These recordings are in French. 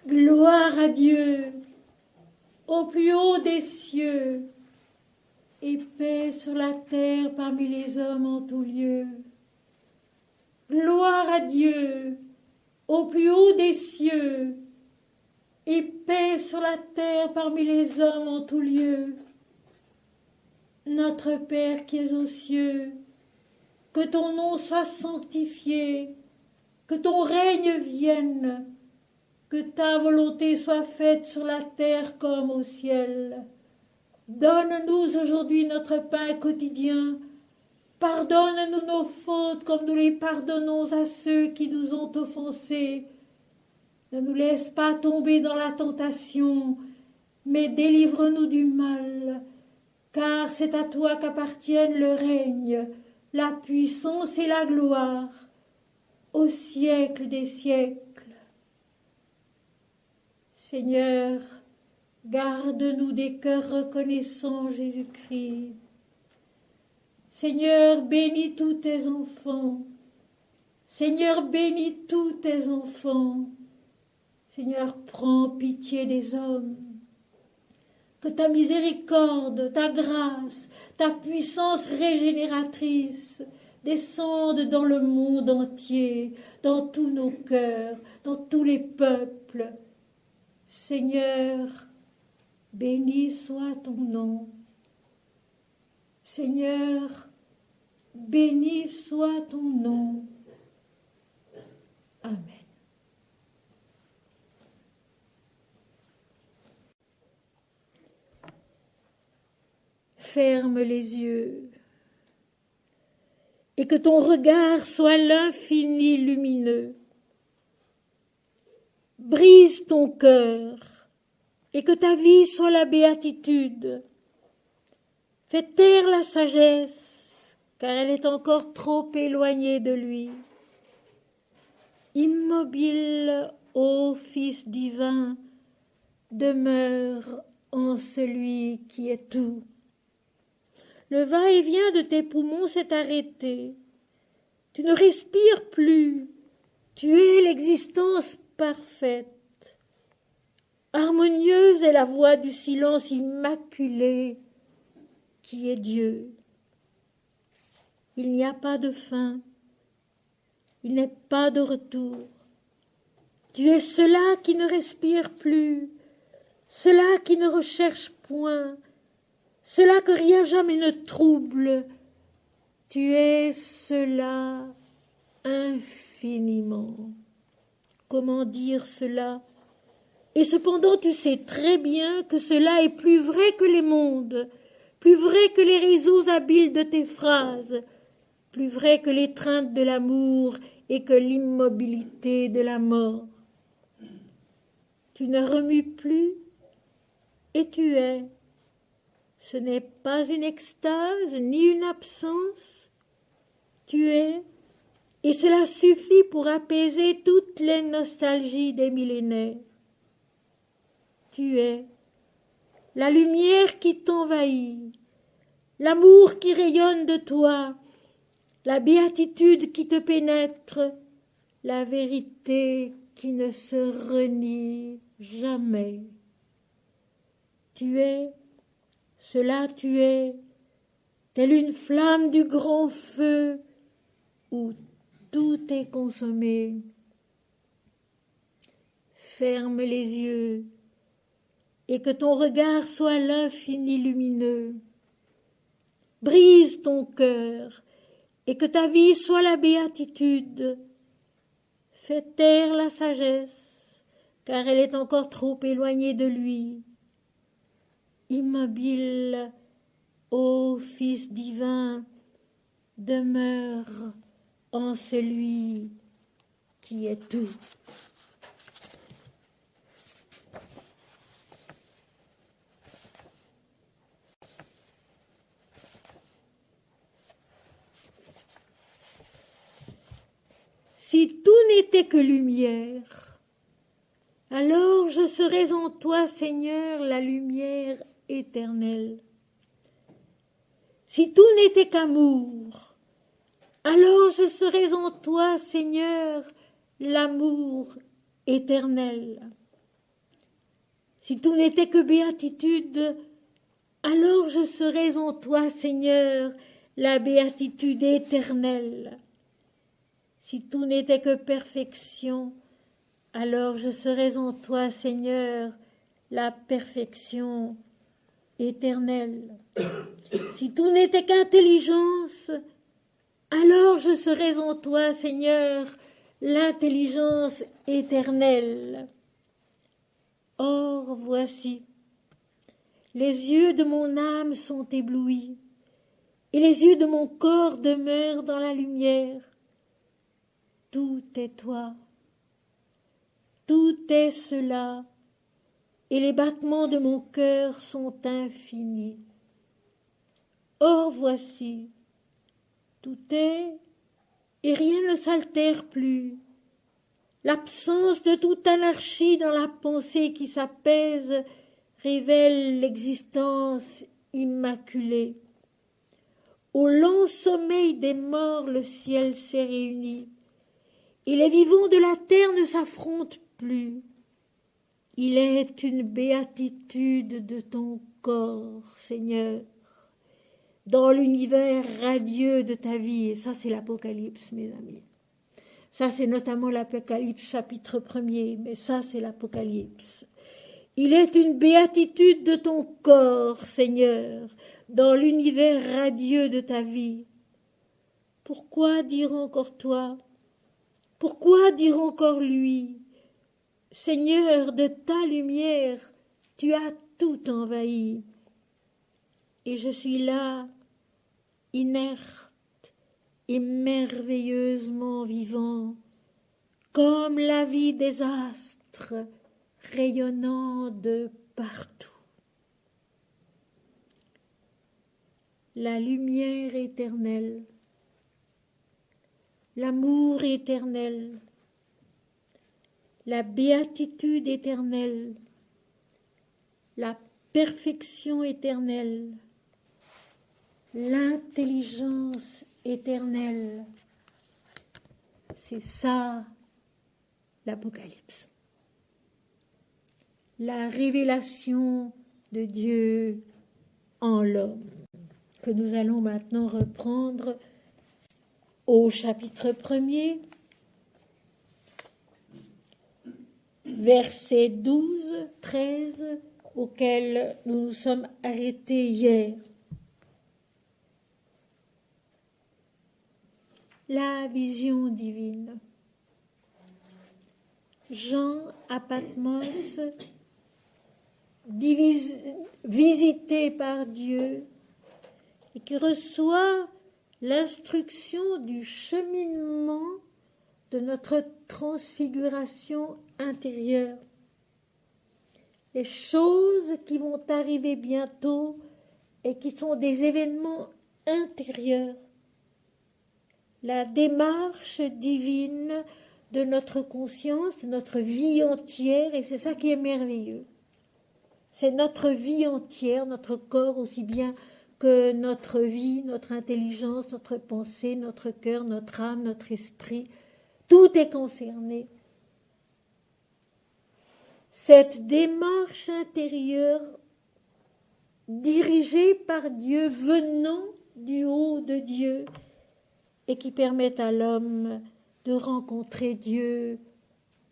Gloire à Dieu, au plus haut des cieux, et paix sur la terre parmi les hommes en tout lieu. Gloire à Dieu, au plus haut des cieux, et paix sur la terre parmi les hommes en tout lieu. Notre Père qui es aux cieux, que ton nom soit sanctifié, que ton règne vienne, que ta volonté soit faite sur la terre comme au ciel. Donne-nous aujourd'hui notre pain quotidien. Pardonne-nous nos fautes comme nous les pardonnons à ceux qui nous ont offensés. Ne nous laisse pas tomber dans la tentation, mais délivre-nous du mal. Car c'est à toi qu'appartiennent le règne, la puissance et la gloire, au siècle des siècles. Seigneur, garde-nous des cœurs reconnaissants Jésus-Christ. Seigneur, bénis tous tes enfants. Seigneur, bénis tous tes enfants. Seigneur, prends pitié des hommes. Que ta miséricorde, ta grâce, ta puissance régénératrice descendent dans le monde entier, dans tous nos cœurs, dans tous les peuples. Seigneur, béni soit ton nom. Seigneur, béni soit ton nom. Amen. Ferme les yeux et que ton regard soit l'infini lumineux. Brise ton cœur et que ta vie soit la béatitude. Fais taire la sagesse, car elle est encore trop éloignée de lui. Immobile, ô Fils divin, demeure en celui qui est tout. Le va-et-vient de tes poumons s'est arrêté. Tu ne respires plus. Tu es l'existence parfaite. Harmonieuse est la voix du silence immaculé qui est Dieu. Il n'y a pas de fin. Il n'est pas de retour. Tu es cela qui ne respire plus, cela qui ne recherche point, cela que rien jamais ne trouble. Tu es cela infiniment. Comment dire cela? Et cependant tu sais très bien que cela est plus vrai que les mondes, plus vrai que les réseaux habiles de tes phrases, plus vrai que l'étreinte de l'amour et que l'immobilité de la mort. Tu ne remues plus et tu es. Ce n'est pas une extase ni une absence. Tu es, et cela suffit pour apaiser toutes les nostalgies des millénaires. Tu es la lumière qui t'envahit, l'amour qui rayonne de toi, la béatitude qui te pénètre, la vérité qui ne se renie jamais. Tu es, cela tu es, telle une flamme du grand feu où tout est consommé. Ferme les yeux et que ton regard soit l'infini lumineux. Brise ton cœur et que ta vie soit la béatitude. Fais taire la sagesse, car elle est encore trop éloignée de lui. Immobile, ô Fils divin, demeure en celui qui est tout. Si tout n'était que lumière, alors je serais en toi, Seigneur, la lumière éternelle. Si tout n'était qu'amour, alors je serais en toi, Seigneur, l'amour éternel. Si tout n'était que béatitude, alors je serais en toi, Seigneur, la béatitude éternelle. Si tout n'était que perfection, alors je serais en toi, Seigneur, la perfection éternelle. Si tout n'était qu'intelligence, alors je serais en toi, Seigneur, l'intelligence éternelle. Or, voici, les yeux de mon âme sont éblouis, et les yeux de mon corps demeurent dans la lumière. Tout est toi, tout est cela, et les battements de mon cœur sont infinis. Or, voici, tout est, et rien ne s'altère plus. L'absence de toute anarchie dans la pensée qui s'apaise révèle l'existence immaculée. Au lent sommeil des morts, le ciel s'est réuni, et les vivants de la terre ne s'affrontent plus. Il est une béatitude de ton corps, Seigneur, dans l'univers radieux de ta vie. Et ça, c'est l'Apocalypse, mes amis. Ça, c'est notamment l'Apocalypse chapitre 1er, mais ça, c'est l'Apocalypse. Il est une béatitude de ton corps, Seigneur, dans l'univers radieux de ta vie. Pourquoi dire encore toi? Pourquoi dire encore lui? Seigneur, de ta lumière, tu as tout envahi. Et je suis là, inerte et merveilleusement vivant, comme la vie des astres rayonnant de partout. La lumière éternelle, l'amour éternel, la béatitude éternelle, la perfection éternelle, l'intelligence éternelle. C'est ça l'Apocalypse. La révélation de Dieu en l'homme, que nous allons maintenant reprendre au chapitre 1er, versets 12, 13, auquel nous nous sommes arrêtés hier. La vision divine. Jean à Patmos, visité par Dieu, et qui reçoit l'instruction du cheminement de notre transfiguration intérieure. Les choses qui vont arriver bientôt et qui sont des événements intérieurs. La démarche divine de notre conscience, de notre vie entière, et c'est ça qui est merveilleux. C'est notre vie entière, notre corps aussi bien que notre vie, notre intelligence, notre pensée, notre cœur, notre âme, notre esprit. Tout est concerné. Cette démarche intérieure dirigée par Dieu, venant du haut de Dieu, et qui permet à l'homme de rencontrer Dieu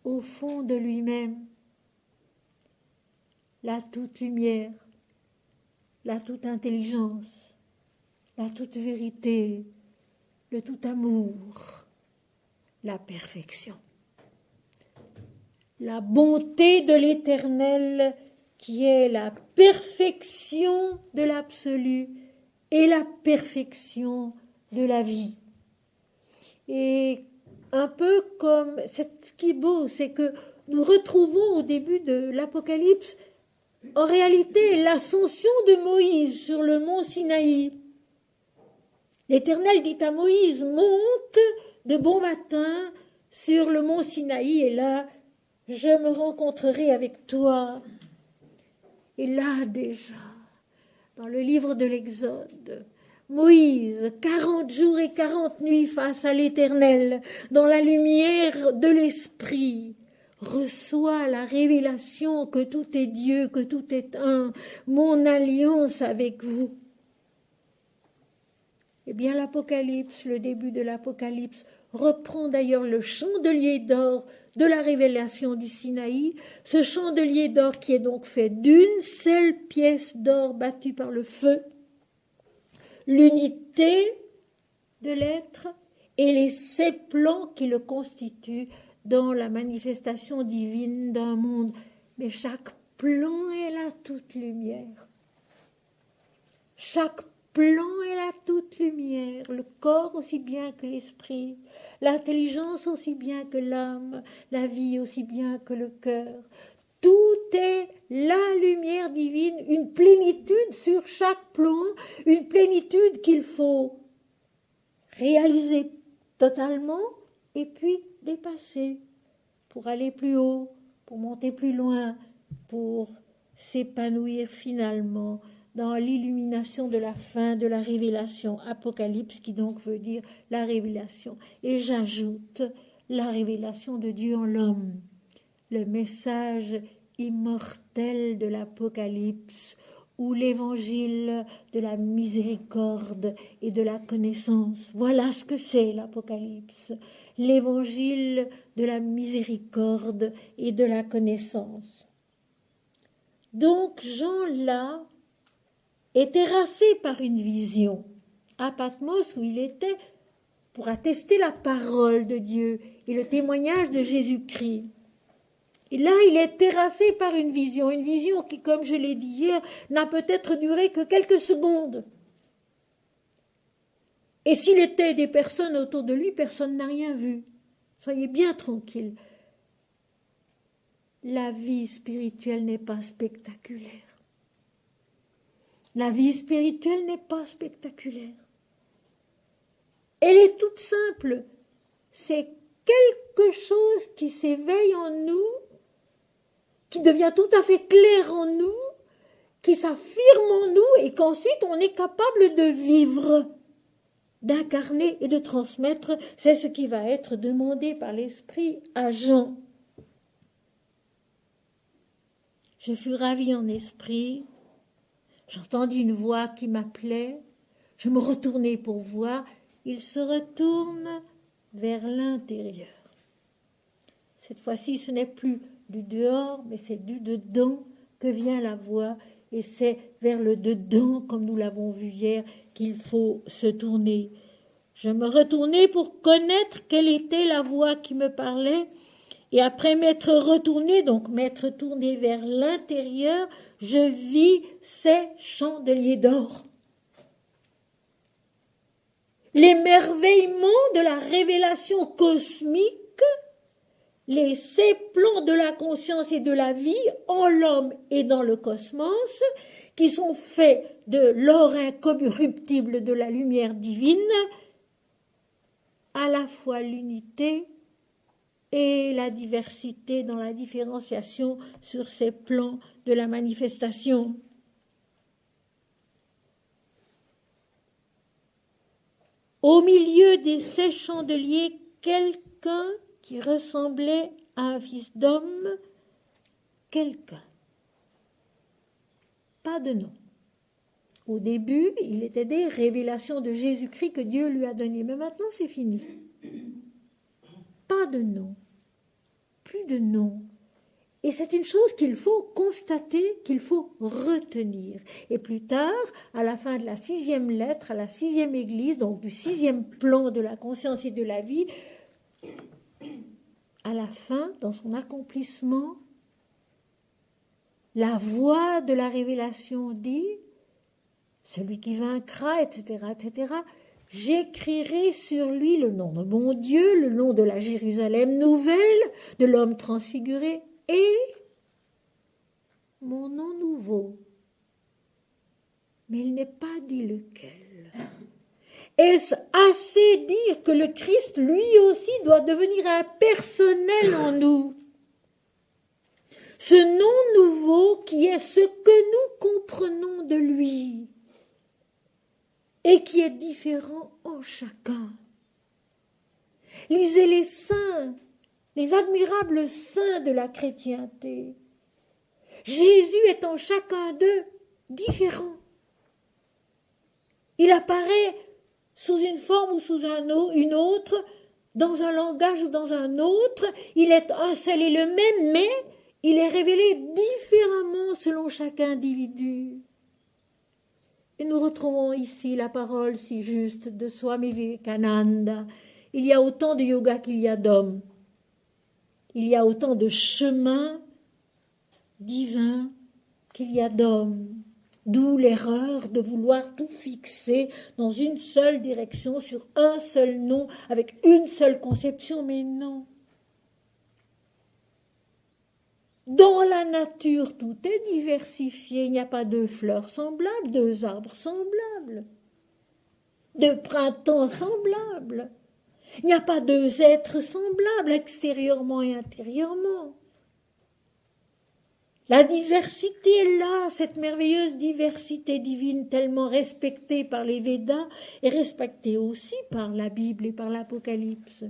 au fond de lui-même. La toute lumière, la toute intelligence, la toute vérité, le tout amour, la perfection. La bonté de l'Éternel qui est la perfection de l'absolu et la perfection de la vie. Et un peu comme, ce qui est beau, c'est que nous retrouvons au début de l'Apocalypse, en réalité, l'ascension de Moïse sur le mont Sinaï. L'Éternel dit à Moïse, monte de bon matin sur le mont Sinaï, et là, je me rencontrerai avec toi. Et là déjà, dans le livre de l'Exode, Moïse, 40 jours et 40 nuits face à l'Éternel, dans la lumière de l'Esprit, reçois la révélation que tout est Dieu, que tout est un, mon alliance avec vous. Eh bien, l'Apocalypse, le début de l'Apocalypse, reprend d'ailleurs le chandelier d'or de la révélation du Sinaï, ce chandelier d'or qui est donc fait d'une seule pièce d'or battue par le feu, l'unité de l'être et les 7 plans qui le constituent dans la manifestation divine d'un monde. Mais chaque plan est la toute lumière. Chaque plan est la toute lumière, le corps aussi bien que l'esprit, l'intelligence aussi bien que l'âme, la vie aussi bien que le cœur. Tout est la lumière divine, une plénitude sur chaque plan, une plénitude qu'il faut réaliser totalement et puis dépasser pour aller plus haut, pour monter plus loin, pour s'épanouir finalement dans l'illumination de la fin de la révélation, Apocalypse qui donc veut dire la révélation. Et j'ajoute la révélation de Dieu en l'homme, le message immortel de l'Apocalypse ou l'évangile de la miséricorde et de la connaissance. Voilà ce que c'est l'Apocalypse, l'évangile de la miséricorde et de la connaissance. Donc Jean là est terrassé par une vision à Patmos où il était pour attester la parole de Dieu et le témoignage de Jésus-Christ. Et là, il est terrassé par une vision qui, comme je l'ai dit hier, n'a peut-être duré que quelques secondes. Et s'il était des personnes autour de lui, personne n'a rien vu. Soyez bien tranquilles. La vie spirituelle n'est pas spectaculaire. La vie spirituelle n'est pas spectaculaire. Elle est toute simple. C'est quelque chose qui s'éveille en nous, qui devient tout à fait clair en nous, qui s'affirme en nous et qu'ensuite on est capable de vivre, d'incarner et de transmettre. C'est ce qui va être demandé par l'Esprit à Jean. Je fus ravie en esprit. J'entendis une voix qui m'appelait. Je me retournai pour voir. Il se retourne vers l'intérieur. Cette fois-ci, ce n'est plus du dehors, mais c'est du dedans que vient la voix. Et c'est vers le dedans, comme nous l'avons vu hier, qu'il faut se tourner. Je me retournai pour connaître quelle était la voix qui me parlait. Et après m'être retourné, donc m'être tourné vers l'intérieur, je vis ces chandeliers d'or. L'émerveillement de la révélation cosmique, les 7 plans de la conscience et de la vie en l'homme et dans le cosmos, qui sont faits de l'or incorruptible de la lumière divine, à la fois l'unité et la diversité dans la différenciation sur ces plans de la manifestation. Au milieu des 7 chandeliers, quelqu'un qui ressemblait à un fils d'homme, quelqu'un. Pas de nom. Au début, il était des révélations de Jésus-Christ que Dieu lui a données, mais maintenant c'est fini. Pas de nom. Plus de nom. Et c'est une chose qu'il faut constater, qu'il faut retenir. Et plus tard, à la fin de la 6e lettre, à la 6e église, donc du 6e plan de la conscience et de la vie, à la fin, dans son accomplissement, la voix de la révélation dit, celui qui vaincra, etc., etc., j'écrirai sur lui le nom de mon Dieu, le nom de la Jérusalem nouvelle, de l'homme transfiguré, et mon nom nouveau. Mais il n'est pas dit lequel. Est-ce assez dire que le Christ, lui aussi, doit devenir impersonnel en nous? Ce nom nouveau qui est ce que nous comprenons de lui et qui est différent en chacun. Lisez les saints les admirables saints de la chrétienté. Jésus est en chacun d'eux différent. Il apparaît sous une forme ou sous une autre, dans un langage ou dans un autre. Il est un seul et le même, mais il est révélé différemment selon chaque individu. Et nous retrouvons ici la parole si juste de Swami Vivekananda. Il y a autant de yoga qu'il y a d'hommes. Il y a autant de chemins divins qu'il y a d'hommes. D'où l'erreur de vouloir tout fixer dans une seule direction, sur un seul nom, avec une seule conception, mais non. Dans la nature, tout est diversifié. Il n'y a pas deux fleurs semblables, deux arbres semblables, deux printemps semblables. Il n'y a pas deux êtres semblables, extérieurement et intérieurement. La diversité est là, cette merveilleuse diversité divine tellement respectée par les Védas et respectée aussi par la Bible et par l'Apocalypse.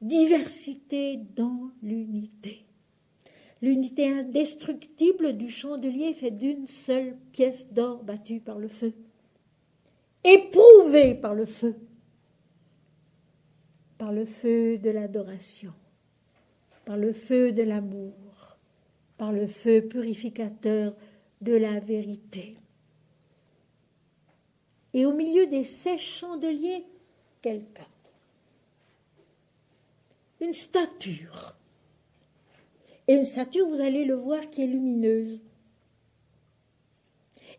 Diversité dans l'unité. L'unité indestructible du chandelier fait d'une seule pièce d'or battue par le feu, éprouvée par le feu de l'adoration, par le feu de l'amour, par le feu purificateur de la vérité. Et au milieu des 16 chandeliers, quelqu'un, une stature. Et une stature, vous allez le voir, qui est lumineuse.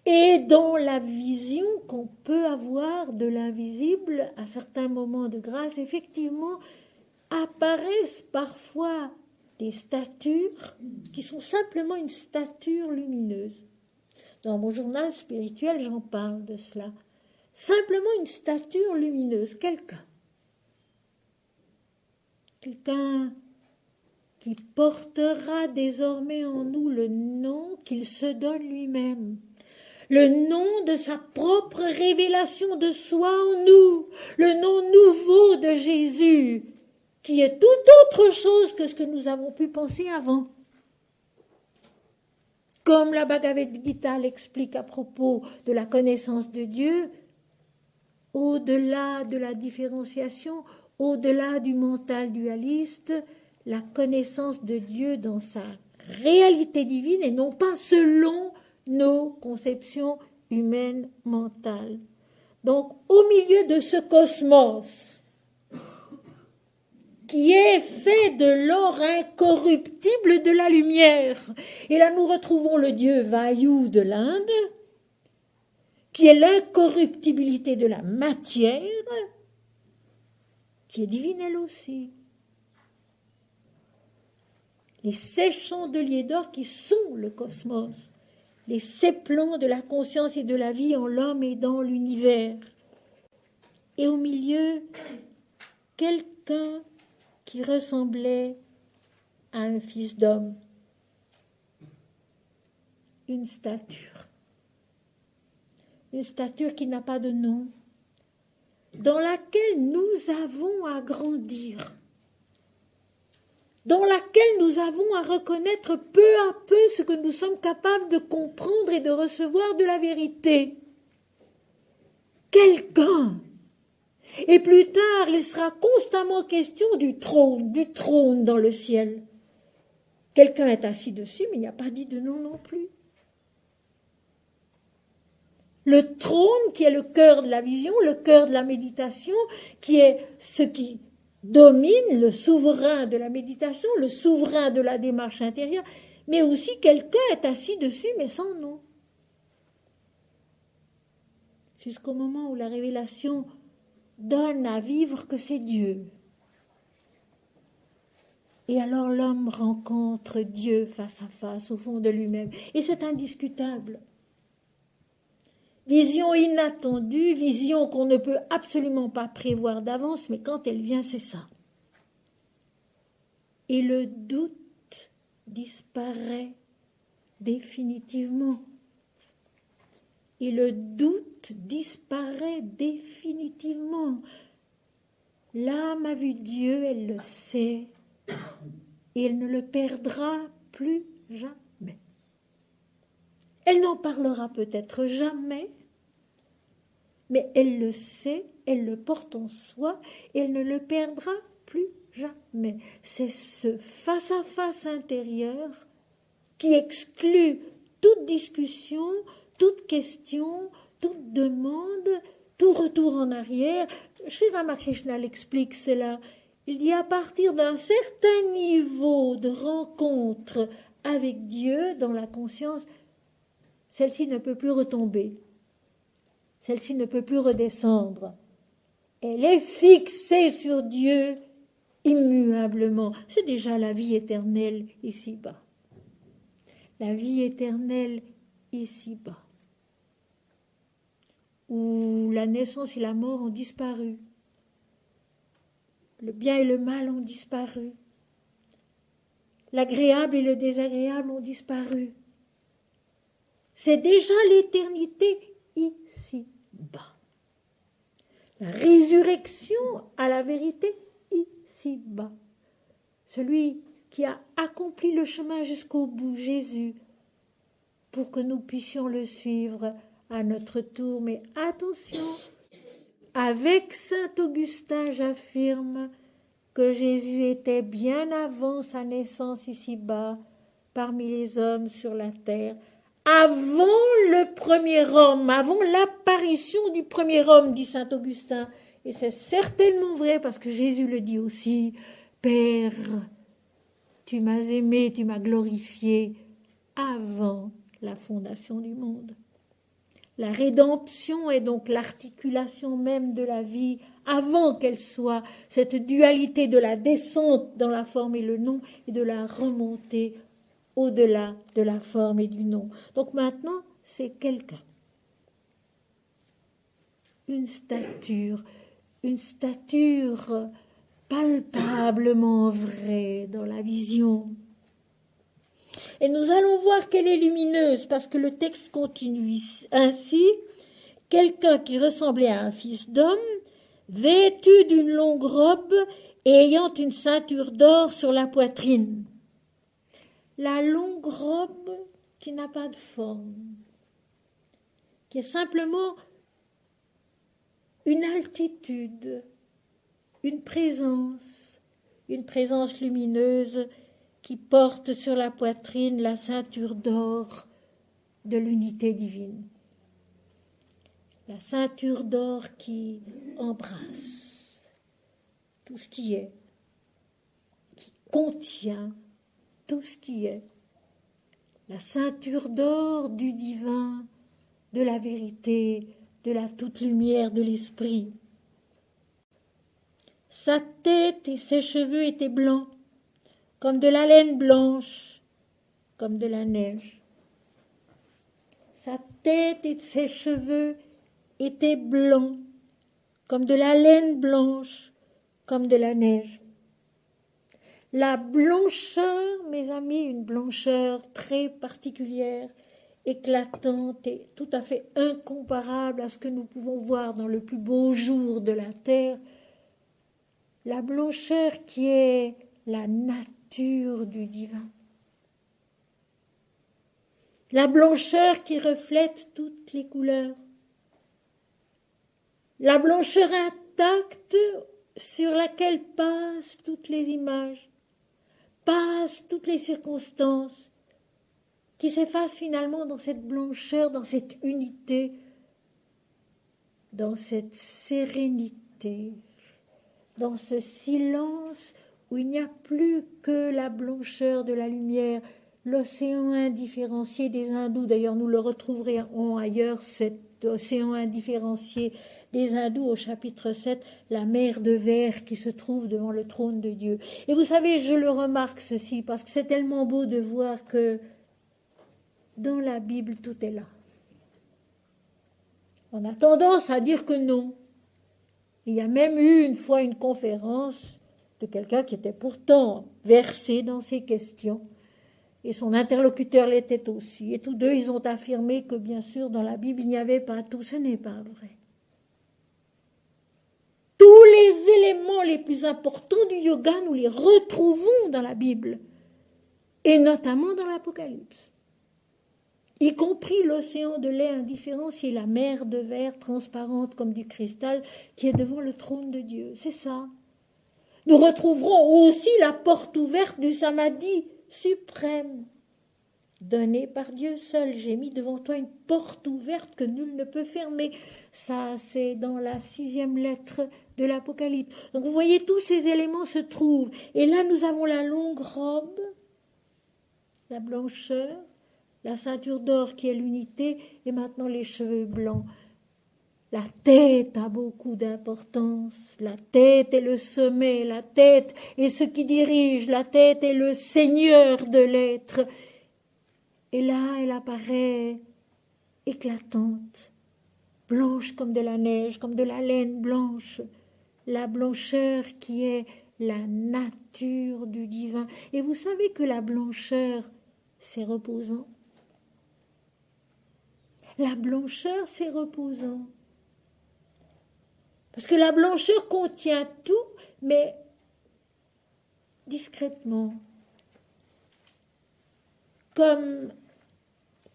Et dans la vision qu'on peut avoir de l'invisible, à certains moments de grâce, effectivement, apparaissent parfois des statures qui sont simplement une stature lumineuse. Dans mon journal spirituel, j'en parle de cela. Simplement une stature lumineuse, quelqu'un qui portera désormais en nous le nom qu'il se donne lui-même, le nom de sa propre révélation de soi en nous, le nom nouveau de Jésus, qui est tout autre chose que ce que nous avons pu penser avant. Comme la Bhagavad Gita l'explique à propos de la connaissance de Dieu, au-delà de la différenciation, au-delà du mental dualiste, la connaissance de Dieu dans sa réalité divine et non pas selon nos conceptions humaines mentales. Donc, au milieu de ce cosmos, qui est fait de l'or incorruptible de la lumière. Et là, nous retrouvons le dieu Vayu de l'Inde, qui est l'incorruptibilité de la matière, qui est divine elle aussi. Les 16 chandeliers d'or qui sont le cosmos, les 7 plans de la conscience et de la vie en l'homme et dans l'univers. Et au milieu, quelqu'un qui ressemblait à un fils d'homme, une stature qui n'a pas de nom, dans laquelle nous avons à grandir, dans laquelle nous avons à reconnaître peu à peu ce que nous sommes capables de comprendre et de recevoir de la vérité. Quelqu'un. Et plus tard, il sera constamment question du trône dans le ciel. Quelqu'un est assis dessus, mais il n'y a pas dit de nom non plus. Le trône qui est le cœur de la vision, le cœur de la méditation, qui est ce qui domine, le souverain de la méditation, le souverain de la démarche intérieure, mais aussi quelqu'un est assis dessus, mais sans nom. Jusqu'au moment où la révélation donne à vivre que c'est Dieu. Et alors l'homme rencontre Dieu face à face, au fond de lui-même. Et c'est indiscutable. Vision inattendue, vision qu'on ne peut absolument pas prévoir d'avance, mais quand elle vient, c'est ça. Et le doute disparaît définitivement. Et le doute disparaît définitivement. L'âme a vu Dieu, elle le sait, et elle ne le perdra plus jamais. Elle n'en parlera peut-être jamais, mais elle le sait, elle le porte en soi, et elle ne le perdra plus jamais. C'est ce face-à-face intérieur qui exclut toute discussion, toute question, toute demande, tout retour en arrière. Sri Ramakrishna l'explique cela. Il dit à partir d'un certain niveau de rencontre avec Dieu dans la conscience, celle-ci ne peut plus retomber. Celle-ci ne peut plus redescendre. Elle est fixée sur Dieu immuablement. C'est déjà la vie éternelle ici-bas. La vie éternelle ici-bas, où la naissance et la mort ont disparu. Le bien et le mal ont disparu. L'agréable et le désagréable ont disparu. C'est déjà l'éternité ici-bas. La résurrection à la vérité ici-bas. Celui qui a accompli le chemin jusqu'au bout, Jésus, pour que nous puissions le suivre à notre tour. Mais attention, avec saint Augustin, j'affirme que Jésus était bien avant sa naissance ici-bas, parmi les hommes sur la terre, avant le premier homme, avant l'apparition du premier homme, dit saint Augustin. Et c'est certainement vrai parce que Jésus le dit aussi, « Père, tu m'as aimé, tu m'as glorifié avant la fondation du monde. » La rédemption est donc l'articulation même de la vie avant qu'elle soit cette dualité de la descente dans la forme et le nom et de la remontée au-delà de la forme et du nom. Donc maintenant, c'est quelqu'un. Une stature palpablement vraie dans la vision. Et nous allons voir qu'elle est lumineuse, parce que le texte continue ainsi. Quelqu'un qui ressemblait à un fils d'homme, vêtu d'une longue robe et ayant une ceinture d'or sur la poitrine. La longue robe qui n'a pas de forme, qui est simplement une altitude, une présence lumineuse qui porte sur la poitrine la ceinture d'or de l'unité divine. La ceinture d'or qui embrasse tout ce qui est, qui contient tout ce qui est. La ceinture d'or du divin, de la vérité, de la toute lumière de l'esprit. Sa tête et ses cheveux étaient blancs, comme de la laine blanche, comme de la neige. Sa tête et ses cheveux étaient blancs, comme de la laine blanche, comme de la neige. La blancheur, mes amis, une blancheur très particulière, éclatante et tout à fait incomparable à ce que nous pouvons voir dans le plus beau jour de la terre, la blancheur qui est la nature du divin. La blancheur qui reflète toutes les couleurs. La blancheur intacte sur laquelle passent toutes les images, passent toutes les circonstances, qui s'effacent finalement dans cette blancheur, dans cette unité, dans cette sérénité, dans ce silence où il n'y a plus que la blancheur de la lumière, l'océan indifférencié des hindous. D'ailleurs, nous le retrouverons ailleurs, cet océan indifférencié des hindous au chapitre 7, la mer de verre qui se trouve devant le trône de Dieu. Et vous savez, je le remarque ceci, parce que c'est tellement beau de voir que dans la Bible, tout est là. On a tendance à dire que non. Il y a même eu une fois une conférence de quelqu'un qui était pourtant versé dans ces questions, et son interlocuteur l'était aussi. Et tous deux, ils ont affirmé que, bien sûr, dans la Bible, il n'y avait pas tout. Ce n'est pas vrai. Tous les éléments les plus importants du yoga, nous les retrouvons dans la Bible, et notamment dans l'Apocalypse, y compris l'océan de lait indifférencié, la mer de verre transparente comme du cristal qui est devant le trône de Dieu. C'est ça. Nous retrouverons aussi la porte ouverte du samadhi suprême, donnée par Dieu seul. J'ai mis devant toi une porte ouverte que nul ne peut fermer. Ça, c'est dans la 6e lettre de l'Apocalypse. Donc vous voyez, tous ces éléments se trouvent. Et là, nous avons la longue robe, la blancheur, la ceinture d'or qui est l'unité, et maintenant les cheveux blancs. La tête a beaucoup d'importance. La tête est le sommet, la tête est ce qui dirige, la tête est le seigneur de l'être. Et là, elle apparaît éclatante, blanche comme de la neige, comme de la laine blanche, la blancheur qui est la nature du divin. Et vous savez que la blancheur, c'est reposant. La blancheur, c'est reposant. Parce que la blancheur contient tout, mais discrètement, comme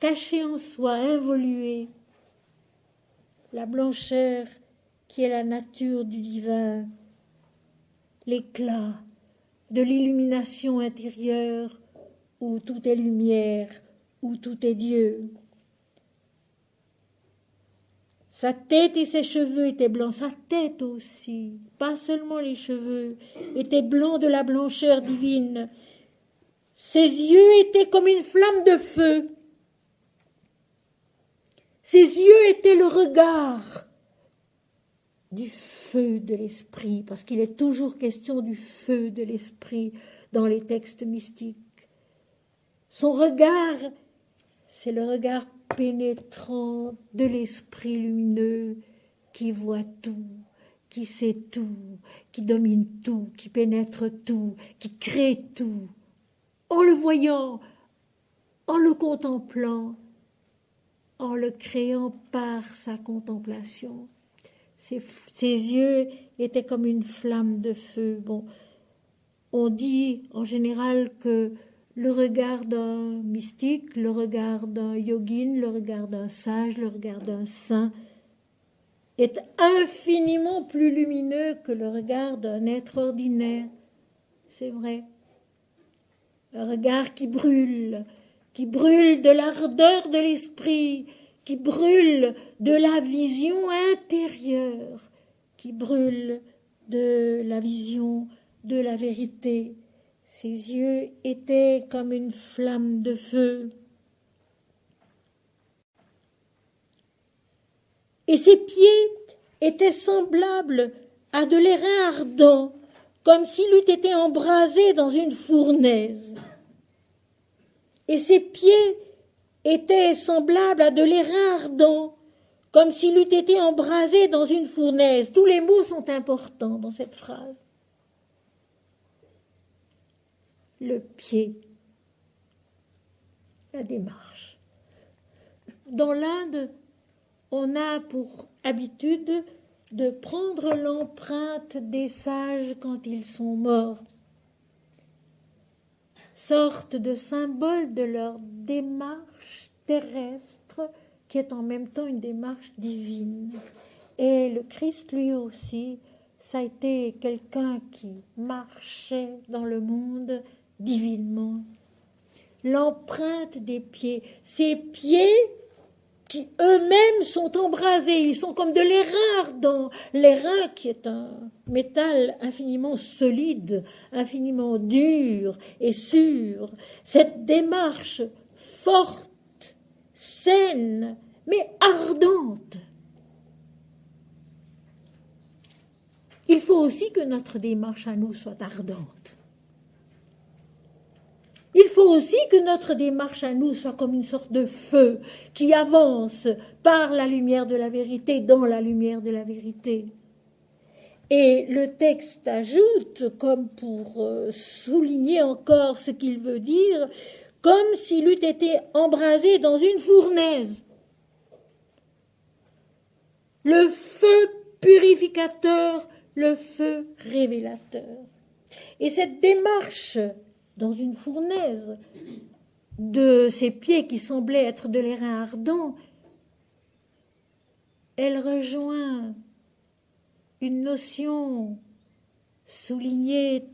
caché en soi, involué. La blancheur qui est la nature du divin, l'éclat de l'illumination intérieure où tout est lumière, où tout est Dieu. Sa tête et ses cheveux étaient blancs, sa tête aussi, pas seulement les cheveux, étaient blancs de la blancheur divine. Ses yeux étaient comme une flamme de feu. Ses yeux étaient le regard du feu de l'esprit, parce qu'il est toujours question du feu de l'esprit dans les textes mystiques. Son regard, c'est le regard pénétrant de l'esprit lumineux qui voit tout, qui sait tout, qui domine tout, qui pénètre tout, qui crée tout. En le voyant, en le contemplant, en le créant par sa contemplation. Ses yeux étaient comme une flamme de feu. Bon, on dit en général que le regard d'un mystique, le regard d'un yogin, le regard d'un sage, le regard d'un saint est infiniment plus lumineux que le regard d'un être ordinaire. C'est vrai. Un regard qui brûle de l'ardeur de l'esprit, qui brûle de la vision intérieure, qui brûle de la vision de la vérité. Ses yeux étaient comme une flamme de feu. Et ses pieds étaient semblables à de l'airain ardent, comme s'il eût été embrasé dans une fournaise. Et ses pieds étaient semblables à de l'airain ardent, comme s'il eût été embrasé dans une fournaise. Tous les mots sont importants dans cette phrase. Le pied, la démarche. Dans l'Inde, on a pour habitude de prendre l'empreinte des sages quand ils sont morts, sorte de symbole de leur démarche terrestre qui est en même temps une démarche divine. Et le Christ, lui aussi, ça a été quelqu'un qui marchait dans le monde divinement. L'empreinte des pieds, ces pieds qui eux-mêmes sont embrasés, ils sont comme de l'airain ardent. L'airain qui est un métal infiniment solide, infiniment dur et sûr. Cette démarche forte, saine, mais ardente. Il faut aussi que notre démarche à nous soit ardente. Il faut aussi que notre démarche à nous soit comme une sorte de feu qui avance par la lumière de la vérité, dans la lumière de la vérité. Et le texte ajoute, comme pour souligner encore ce qu'il veut dire, comme s'il eût été embrasé dans une fournaise. Le feu purificateur le feu révélateur. Et cette démarche dans une fournaise de ces pieds qui semblaient être de l'airain ardent, elle rejoint une notion soulignée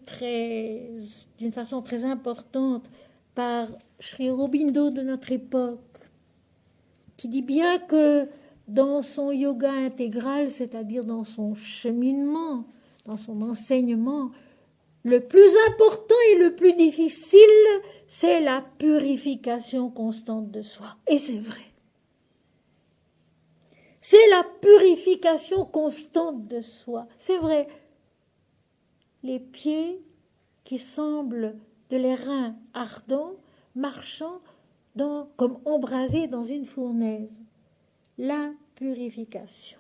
d'une façon très importante par Sri Aurobindo de notre époque, qui dit bien que dans son yoga intégral, c'est-à-dire dans son cheminement, dans son enseignement, le plus important et le plus difficile, c'est la purification constante de soi. Et c'est vrai. C'est la purification constante de soi. C'est vrai. Les pieds qui semblent de l'airain ardent, marchant comme embrasés dans une fournaise. La purification.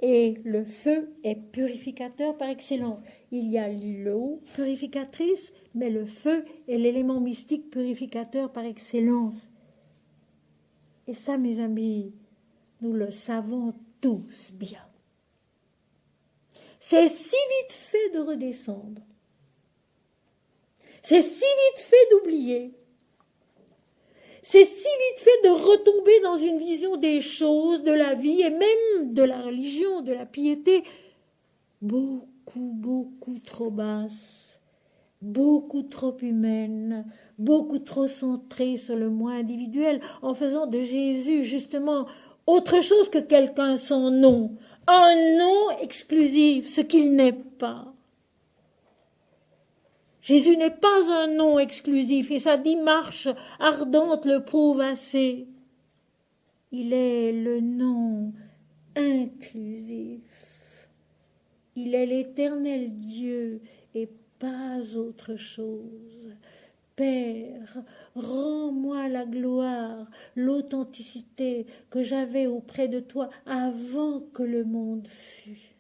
Et le feu est purificateur par excellence. Il y a l'eau purificatrice, mais le feu est l'élément mystique purificateur par excellence. Et ça, mes amis, nous le savons tous bien. C'est si vite fait de redescendre. C'est si vite fait d'oublier. C'est si vite fait de retomber dans une vision des choses, de la vie et même de la religion, de la piété, beaucoup trop basse, beaucoup trop humaine, beaucoup trop centrée sur le moi individuel, en faisant de Jésus justement autre chose que quelqu'un sans nom, un nom exclusif, ce qu'il n'est pas. Jésus n'est pas un nom exclusif et sa démarche ardente le prouve assez. Il est le nom inclusif. Il est l'éternel Dieu et pas autre chose. Père, rends-moi la gloire, l'authenticité que j'avais auprès de toi avant que le monde fût.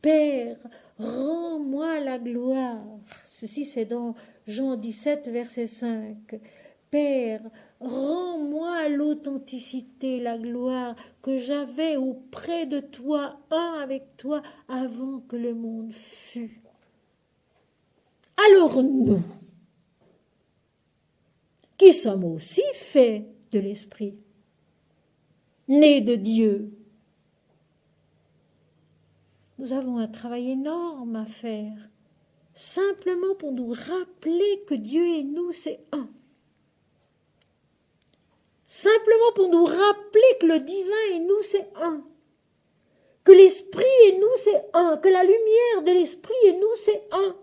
Père, rends-moi la gloire. Ceci, c'est dans Jean 17, verset 5. Père, rends-moi l'authenticité, la gloire que j'avais auprès de toi, avec toi, avant que le monde fût. Alors nous, qui sommes aussi faits de l'Esprit, nés de Dieu, nous avons un travail énorme à faire, simplement pour nous rappeler que Dieu et nous, c'est un. Simplement pour nous rappeler que le divin et nous, c'est un. Que l'esprit et nous, c'est un. Que la lumière de l'esprit et nous, c'est un.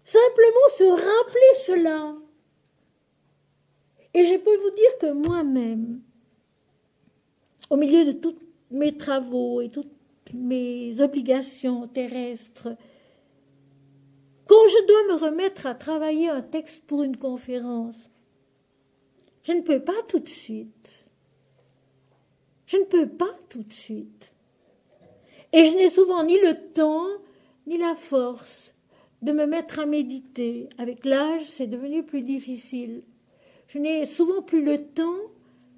Simplement se rappeler cela. Et je peux vous dire que moi-même, au milieu de tous mes travaux et toutes mes obligations terrestres, quand je dois me remettre à travailler un texte pour une conférence, je ne peux pas tout de suite. Je ne peux pas tout de suite. Et je n'ai souvent ni le temps, ni la force de me mettre à méditer. Avec l'âge, c'est devenu plus difficile. Je n'ai souvent plus le temps,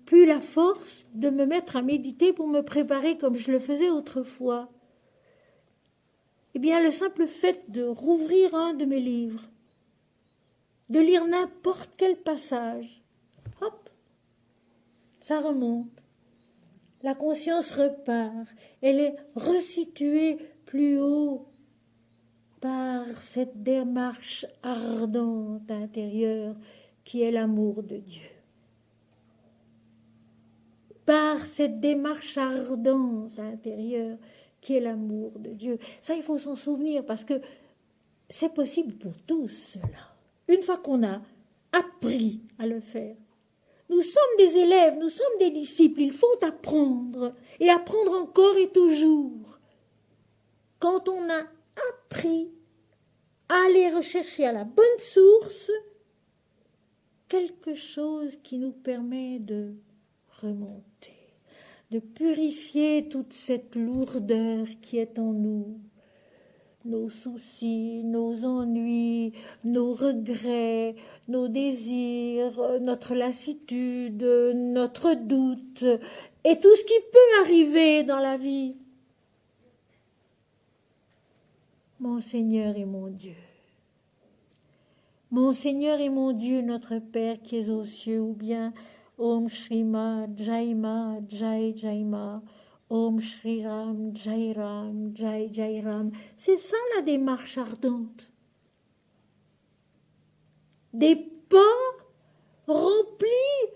plus la force de me mettre à méditer pour me préparer comme je le faisais autrefois. Eh bien, le simple fait de rouvrir un de mes livres, de lire n'importe quel passage, hop, ça remonte. La conscience repart. Elle est resituée plus haut par cette démarche ardente intérieure qui est l'amour de Dieu. Par cette démarche ardente intérieure qui est l'amour de Dieu. Ça, il faut s'en souvenir parce que c'est possible pour tous cela. Une fois qu'on a appris à le faire. Nous sommes des élèves, nous sommes des disciples, il faut apprendre, et apprendre encore et toujours. Quand on a appris à aller rechercher à la bonne source quelque chose qui nous permet de remonter, de purifier toute cette lourdeur qui est en nous, nos soucis, nos ennuis, nos regrets, nos désirs, notre lassitude, notre doute, et tout ce qui peut arriver dans la vie. Mon Seigneur et mon Dieu. Mon Seigneur et mon Dieu, notre Père qui es aux cieux, ou bien Om Shrima Jaima Jai Jaima, Om Shri Ram Jai Ram Jai Jai Ram. C'est ça la démarche ardente. Des pas remplis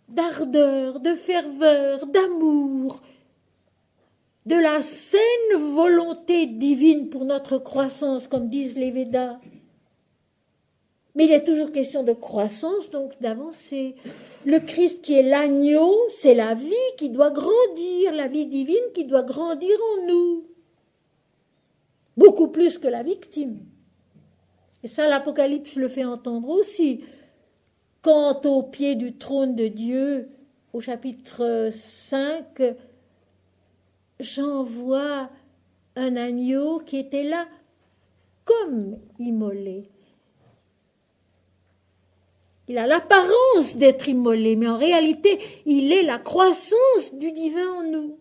d'ardeur, de ferveur, d'amour, de la saine volonté divine pour notre croissance, comme disent les Védas. Mais il est toujours question de croissance, donc d'avancer. Le Christ qui est l'agneau, c'est la vie qui doit grandir, la vie divine qui doit grandir en nous. Beaucoup plus que la victime. Et ça, l'Apocalypse le fait entendre aussi. Quant au pied du trône de Dieu, au chapitre 5, j'en vois un agneau qui était là comme immolé. Il a l'apparence d'être immolé, mais en réalité, il est la croissance du divin en nous.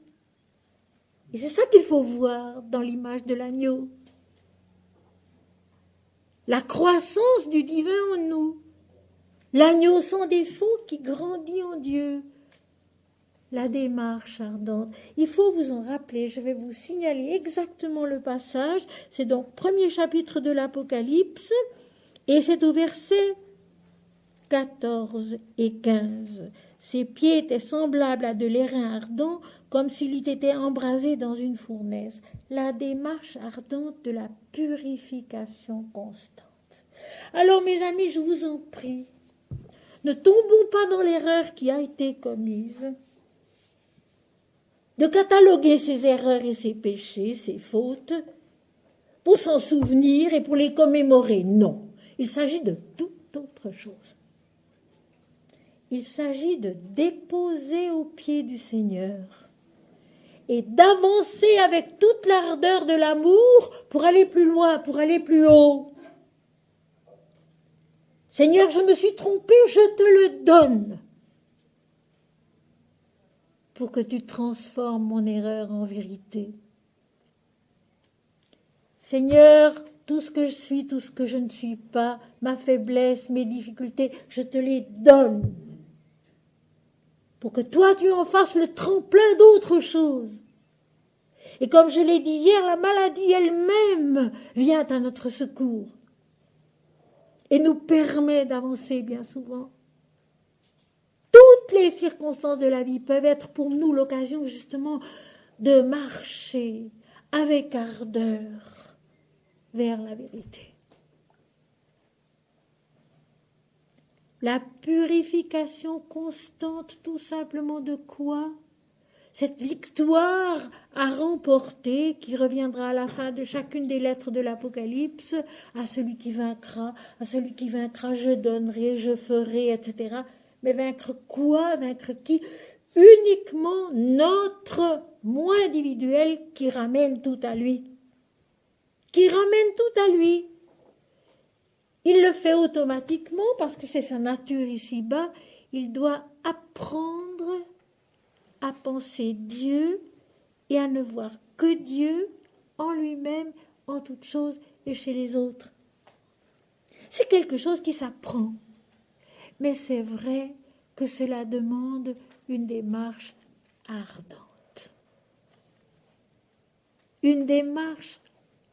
Et c'est ça qu'il faut voir dans l'image de l'agneau. La croissance du divin en nous. L'agneau sans défaut qui grandit en Dieu. La démarche ardente. Il faut vous en rappeler, je vais vous signaler exactement le passage. C'est donc premier chapitre de l'Apocalypse, et c'est au verset 14 et 15. Ses pieds étaient semblables à de l'airain ardent, comme s'il eût été embrasé dans une fournaise. La démarche ardente de la purification constante. Alors, mes amis, je vous en prie, ne tombons pas dans l'erreur qui a été commise, de cataloguer ces erreurs et ces péchés, ces fautes, pour s'en souvenir et pour les commémorer. Non, il s'agit de toute autre chose. Il s'agit de déposer aux pieds du Seigneur et d'avancer avec toute l'ardeur de l'amour pour aller plus loin, pour aller plus haut. Seigneur, je me suis trompé, je te le donne pour que tu transformes mon erreur en vérité. Seigneur, tout ce que je suis, tout ce que je ne suis pas, ma faiblesse, mes difficultés, je te les donne pour que toi, tu en fasses le tremplin d'autres choses. Et comme je l'ai dit hier, la maladie elle-même vient à notre secours et nous permet d'avancer bien souvent. Toutes les circonstances de la vie peuvent être pour nous l'occasion justement de marcher avec ardeur vers la vérité. La purification constante, tout simplement de quoi? Cette victoire à remporter qui reviendra à la fin de chacune des lettres de l'Apocalypse, à celui qui vaincra, je donnerai, je ferai, etc. Mais vaincre quoi? Vaincre qui? Uniquement notre moi individuel qui ramène tout à lui. Qui ramène tout à lui. Il le fait automatiquement parce que c'est sa nature ici-bas. Il doit apprendre à penser Dieu et à ne voir que Dieu en lui-même, en toute chose et chez les autres. C'est quelque chose qui s'apprend. Mais c'est vrai que cela demande une démarche ardente. Une démarche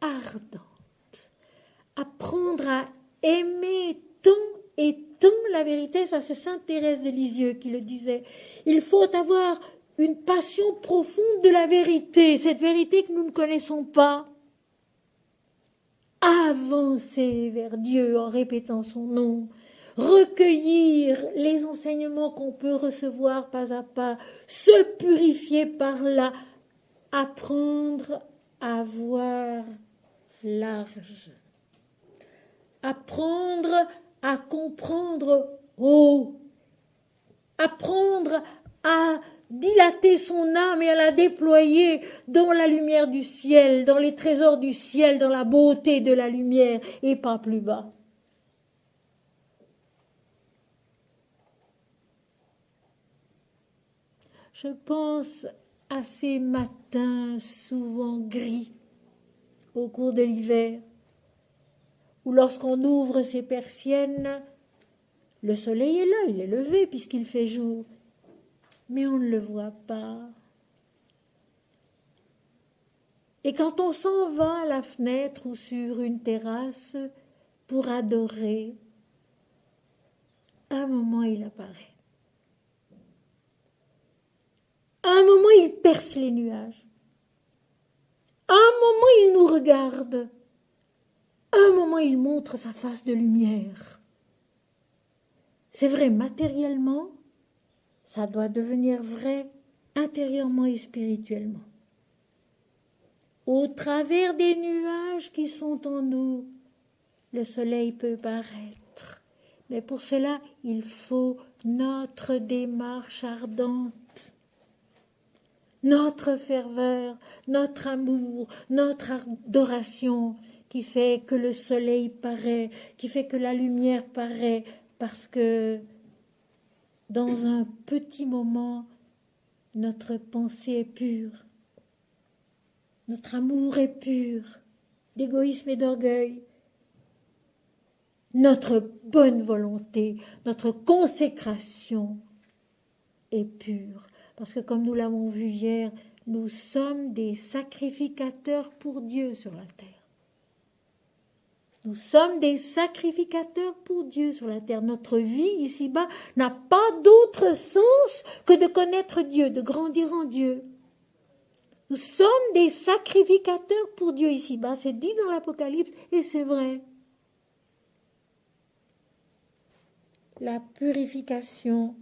ardente. Apprendre à aimer tant et tant la vérité, ça c'est sainte Thérèse de Lisieux qui le disait. Il faut avoir une passion profonde de la vérité, cette vérité que nous ne connaissons pas. Avancer vers Dieu en répétant son nom, recueillir les enseignements qu'on peut recevoir pas à pas, se purifier par là, apprendre à voir large, apprendre à comprendre haut, apprendre à dilater son âme et à la déployer dans la lumière du ciel, dans les trésors du ciel, dans la beauté de la lumière et pas plus bas. Je pense à ces matins souvent gris au cours de l'hiver, où lorsqu'on ouvre ses persiennes, le soleil est là, il est levé puisqu'il fait jour, mais on ne le voit pas. Et quand on s'en va à la fenêtre ou sur une terrasse pour adorer, à un moment il apparaît. À un moment il perce les nuages. À un moment il nous regarde. À un moment il montre sa face de lumière. C'est vrai matériellement, ça doit devenir vrai intérieurement et spirituellement. Au travers des nuages qui sont en nous, le soleil peut paraître. Mais pour cela, il faut notre démarche ardente, notre ferveur, notre amour, notre adoration qui fait que le soleil paraît, qui fait que la lumière paraît, parce que dans un petit moment, notre pensée est pure. Notre amour est pur, d'égoïsme et d'orgueil. Notre bonne volonté, notre consécration est pure. Parce que comme nous l'avons vu hier, nous sommes des sacrificateurs pour Dieu sur la terre. Nous sommes des sacrificateurs pour Dieu sur la terre. Notre vie ici-bas n'a pas d'autre sens que de connaître Dieu, de grandir en Dieu. Nous sommes des sacrificateurs pour Dieu ici-bas. C'est dit dans l'Apocalypse et c'est vrai. La purification,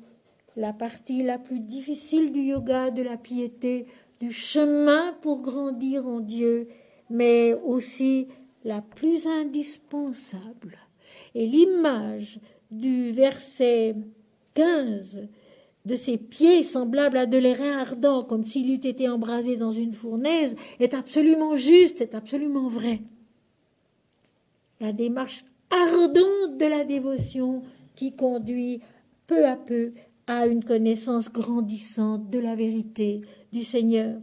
la partie la plus difficile du yoga, de la piété, du chemin pour grandir en Dieu, mais aussi la plus indispensable. Et l'image du verset 15 de ses pieds semblables à de l'airain ardent, comme s'il eût été embrasé dans une fournaise, est absolument juste, est absolument vrai. La démarche ardente de la dévotion qui conduit peu à peu à une connaissance grandissante de la vérité du Seigneur.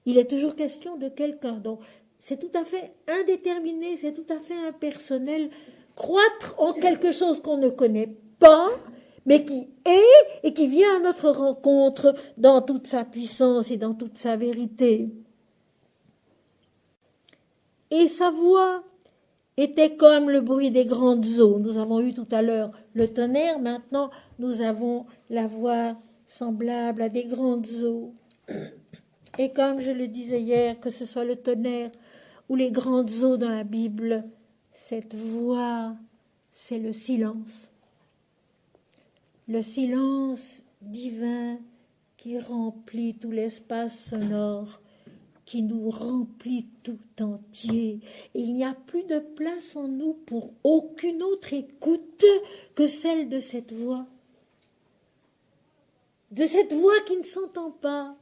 Il est toujours question de quelqu'un, donc c'est tout à fait indéterminé, c'est tout à fait impersonnel. Croître en quelque chose qu'on ne connaît pas, mais qui est et qui vient à notre rencontre dans toute sa puissance et dans toute sa vérité. Et sa voix était comme le bruit des grandes eaux. Nous avons eu tout à l'heure le tonnerre, maintenant nous avons la voix semblable à des grandes eaux. Et comme je le disais hier, que ce soit le tonnerre ou les grandes eaux dans la Bible, cette voix, c'est le silence. Le silence divin qui remplit tout l'espace sonore, qui nous remplit tout entier. Et il n'y a plus de place en nous pour aucune autre écoute que celle de cette voix. De cette voix qui ne s'entend pas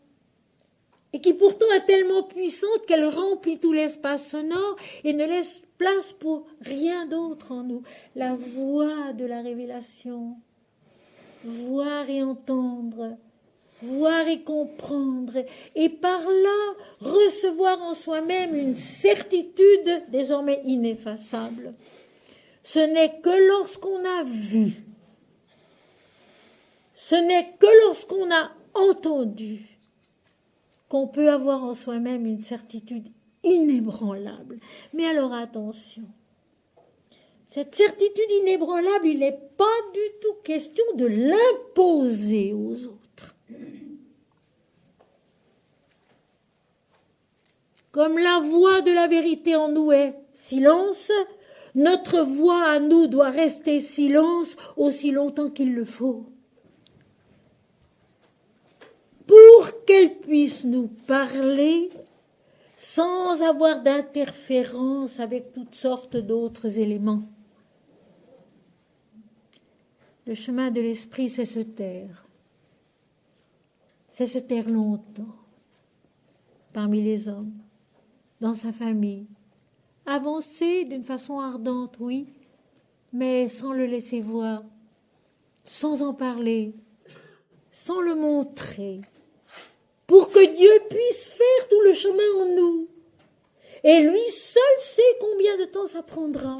et qui pourtant est tellement puissante qu'elle remplit tout l'espace sonore et ne laisse place pour rien d'autre en nous. La voix de la révélation. Voir et entendre, voir et comprendre, et par là recevoir en soi-même une certitude désormais ineffaçable. Ce n'est que lorsqu'on a vu, ce n'est que lorsqu'on a entendu qu'on peut avoir en soi-même une certitude inébranlable. Mais alors attention. Cette certitude inébranlable, il n'est pas du tout question de l'imposer aux autres. Comme la voix de la vérité en nous est silence, notre voix à nous doit rester silence aussi longtemps qu'il le faut. Pour qu'elle puisse nous parler sans avoir d'interférence avec toutes sortes d'autres éléments. Le chemin de l'esprit, c'est se taire. C'est se taire longtemps, parmi les hommes, dans sa famille. Avancer d'une façon ardente, oui, mais sans le laisser voir, sans en parler, sans le montrer, pour que Dieu puisse faire tout le chemin en nous. Et lui seul sait combien de temps ça prendra.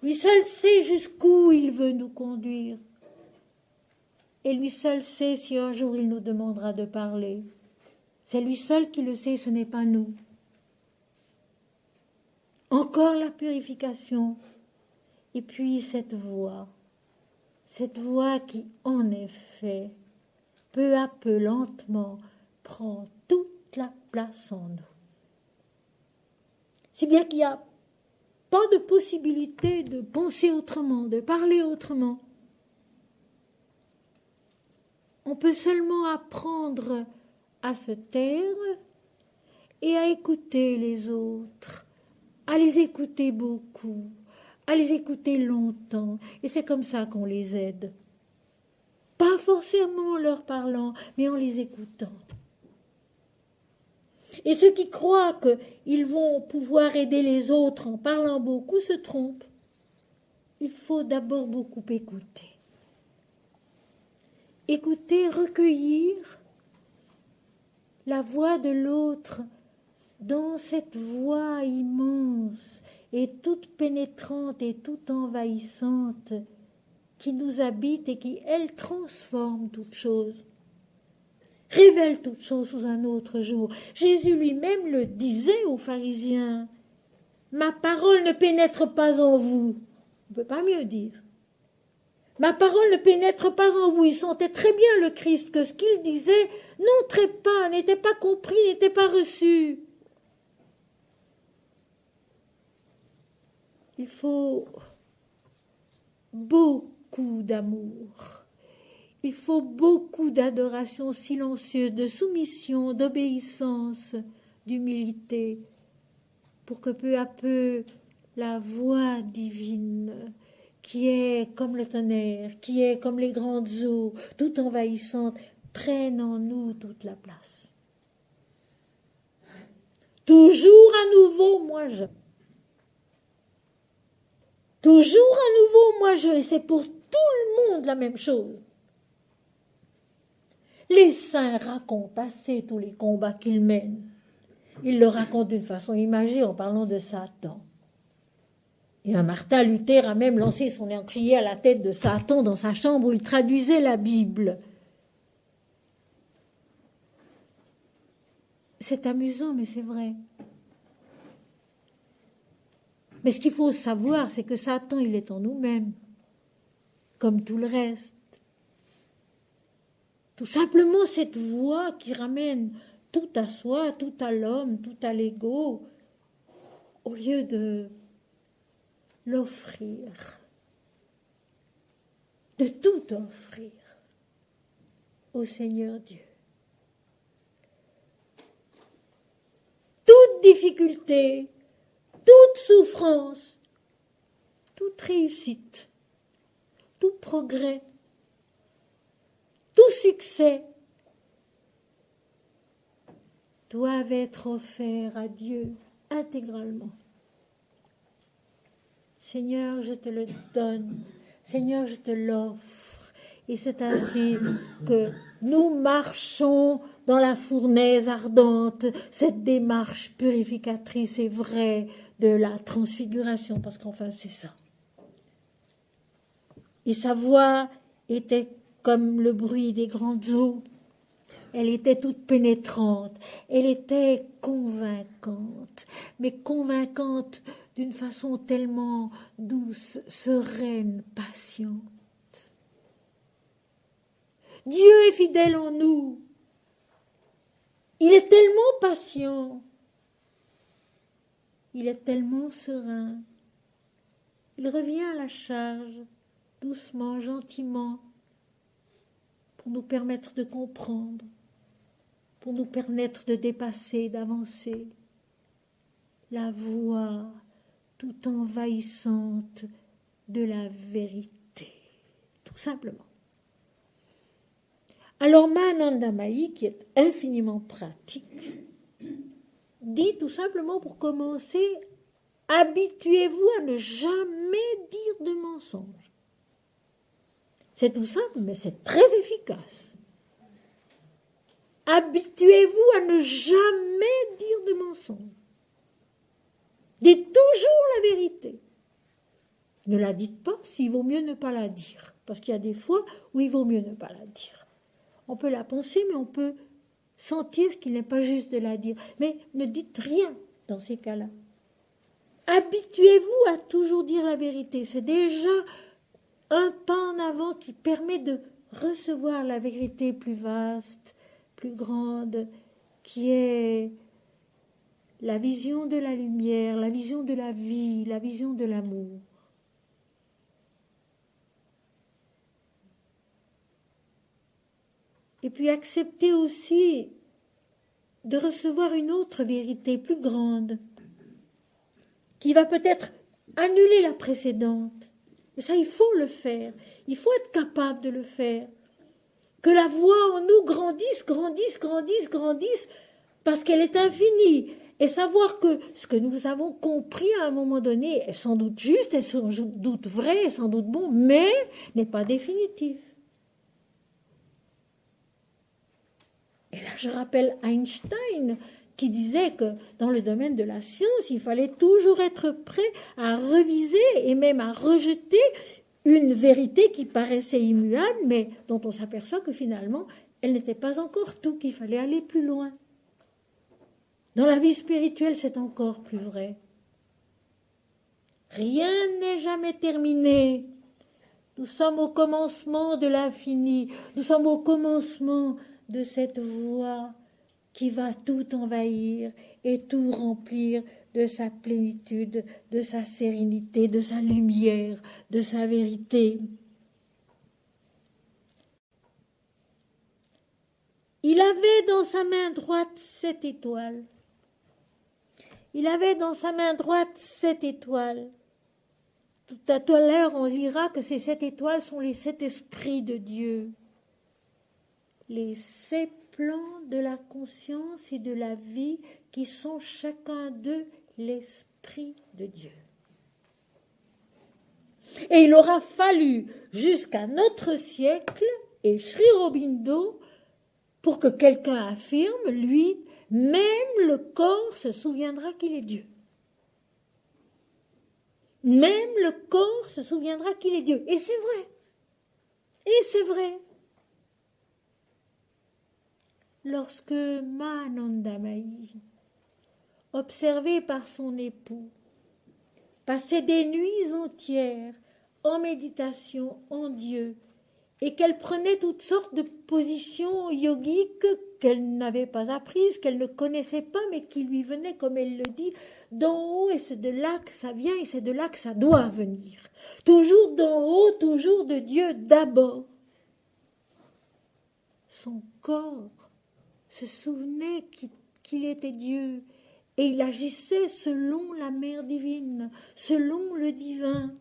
Lui seul sait jusqu'où il veut nous conduire. Et lui seul sait si un jour il nous demandera de parler. C'est lui seul qui le sait, ce n'est pas nous. Encore la purification. Et puis cette voix qui, en effet, peu à peu, lentement, prend toute la place en nous. Si bien qu'il n'y a pas de possibilité de penser autrement, de parler autrement. On peut seulement apprendre à se taire et à écouter les autres, à les écouter beaucoup, à les écouter longtemps. Et c'est comme ça qu'on les aide. Pas forcément en leur parlant, mais en les écoutant. Et ceux qui croient qu'ils vont pouvoir aider les autres en parlant beaucoup se trompent. Il faut d'abord beaucoup écouter. Écouter, recueillir la voix de l'autre dans cette voix immense et toute pénétrante et toute envahissante qui nous habite et qui, elle, transforme toute chose, révèle toute chose sous un autre jour. Jésus lui-même le disait aux pharisiens, « Ma parole ne pénètre pas en vous. » On ne peut pas mieux dire. Ma parole ne pénètre pas en vous. Il sentait très bien le Christ que ce qu'il disait n'entrait pas, n'était pas compris, n'était pas reçu. Il faut beaucoup d'amour. Il faut beaucoup d'adoration silencieuse, de soumission, d'obéissance, d'humilité, pour que peu à peu la voix divine, qui est comme le tonnerre, qui est comme les grandes eaux, tout envahissante, prenne en nous toute la place. Toujours à nouveau, moi je. Toujours à nouveau, moi je. Et c'est pour tout le monde la même chose. Les saints racontent assez tous les combats qu'ils mènent. Ils le racontent d'une façon imagée en parlant de Satan. Et un Martin Luther a même lancé son encrier à la tête de Satan dans sa chambre où il traduisait la Bible. C'est amusant, mais c'est vrai. Mais ce qu'il faut savoir, c'est que Satan, il est en nous-mêmes, comme tout le reste. Tout simplement cette voix qui ramène tout à soi, tout à l'homme, tout à l'ego, au lieu de l'offrir, de tout offrir au Seigneur Dieu. Toute difficulté, toute souffrance, toute réussite, tout progrès, tout succès doivent être offerts à Dieu intégralement. Seigneur, je te le donne. Seigneur, je te l'offre. Et c'est ainsi que nous marchons dans la fournaise ardente, cette démarche purificatrice et vraie de la transfiguration, parce qu'enfin c'est ça. Et sa voix était comme le bruit des grandes eaux. Elle était toute pénétrante, elle était convaincante, mais convaincante d'une façon tellement douce, sereine, patiente. Dieu est fidèle en nous. Il est tellement patient. Il est tellement serein. Il revient à la charge, doucement, gentiment, pour nous permettre de comprendre, pour nous permettre de dépasser, d'avancer. La voix tout envahissante de la vérité, tout simplement. Alors Mahananda Mahi, qui est infiniment pratique, dit tout simplement pour commencer, habituez-vous à ne jamais dire de mensonges. C'est tout simple, mais c'est très efficace. Habituez-vous à ne jamais dire de mensonge. Dites toujours la vérité. Ne la dites pas s'il vaut mieux ne pas la dire. Parce qu'il y a des fois où il vaut mieux ne pas la dire. On peut la penser, mais on peut sentir qu'il n'est pas juste de la dire. Mais ne dites rien dans ces cas-là. Habituez-vous à toujours dire la vérité. C'est déjà un pas en avant qui permet de recevoir la vérité plus vaste, plus grande, qui est la vision de la lumière, la vision de la vie, la vision de l'amour. Et puis accepter aussi de recevoir une autre vérité plus grande, qui va peut-être annuler la précédente. Et ça, il faut le faire. Il faut être capable de le faire. Que la voix en nous grandisse, grandisse, grandisse, grandisse, parce qu'elle est infinie. Et savoir que ce que nous avons compris à un moment donné est sans doute juste, est sans doute vrai, est sans doute bon, mais n'est pas définitif. Et là, je rappelle Einstein qui disait que dans le domaine de la science, il fallait toujours être prêt à reviser et même à rejeter une vérité qui paraissait immuable, mais dont on s'aperçoit que finalement, elle n'était pas encore tout, qu'il fallait aller plus loin. Dans la vie spirituelle, c'est encore plus vrai. Rien n'est jamais terminé. Nous sommes au commencement de l'infini. Nous sommes au commencement de cette voie qui va tout envahir et tout remplir de sa plénitude, de sa sérénité, de sa lumière, de sa vérité. Il avait dans sa main droite 7 étoiles. Il avait dans sa main droite 7 étoiles. Tout à l'heure, on dira que ces 7 étoiles sont les 7 esprits de Dieu. Les 7 plans de la conscience et de la vie qui sont chacun d'eux l'esprit de Dieu. Et il aura fallu jusqu'à notre siècle et Sri Aurobindo pour que quelqu'un affirme, lui, même le corps se souviendra qu'il est Dieu. Même le corps se souviendra qu'il est Dieu. Et c'est vrai. Et c'est vrai. Lorsque Mahananda Mahi, observé par son époux, passait des nuits entières en méditation en Dieu et qu'elle prenait toutes sortes de positions yogiques qu'elle n'avait pas apprises, qu'elle ne connaissait pas, mais qui lui venaient, comme elle le dit, d'en haut, et c'est de là que ça vient, et c'est de là que ça doit venir. Toujours d'en haut, toujours de Dieu d'abord. Son corps se souvenait qu'il était Dieu, et il agissait selon la mère divine, selon le divin.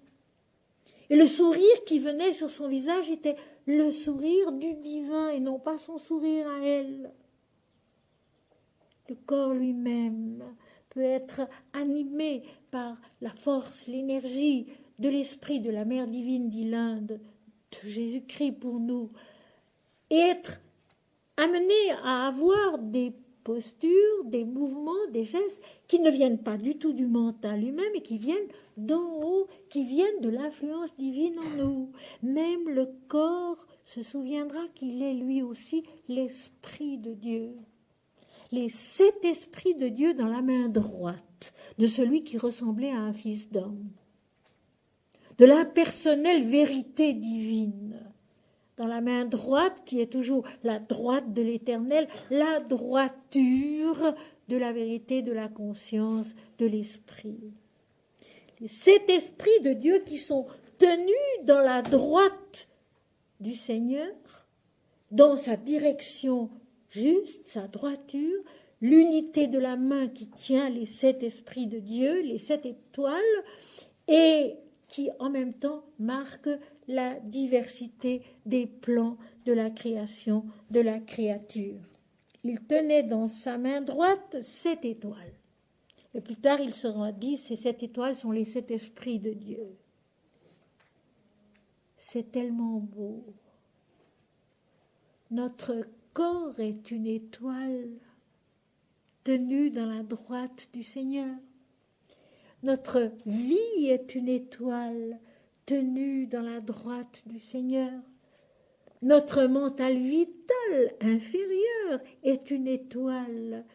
Et le sourire qui venait sur son visage était le sourire du divin et non pas son sourire à elle. Le corps lui-même peut être animé par la force, l'énergie de l'esprit de la mère divine, dit l'Inde, de Jésus-Christ pour nous, et être amené à avoir des postures, des mouvements, des gestes qui ne viennent pas du tout du mental lui-même et qui viennent d'en haut, qui viennent de l'influence divine en nous. Même le corps se souviendra qu'il est lui aussi l'esprit de Dieu. Les 7 esprits de Dieu dans la main droite de celui qui ressemblait à un fils d'homme. De l'impersonnelle vérité divine dans la main droite, qui est toujours la droite de l'Éternel, la droiture de la vérité, de la conscience, de l'esprit. Les 7 esprits de Dieu qui sont tenus dans la droite du Seigneur, dans sa direction juste, sa droiture, l'unité de la main qui tient les 7 esprits de Dieu, les 7 étoiles, et qui en même temps marque la diversité des plans de la création, de la créature. Il tenait dans sa main droite 7 étoiles. Et plus tard, il sera dit, ces 7 étoiles sont les 7 esprits de Dieu. C'est tellement beau. Notre corps est une étoile tenue dans la droite du Seigneur. Notre vie est une étoile tenue dans la droite du Seigneur. Notre mental vital inférieur est une étoile,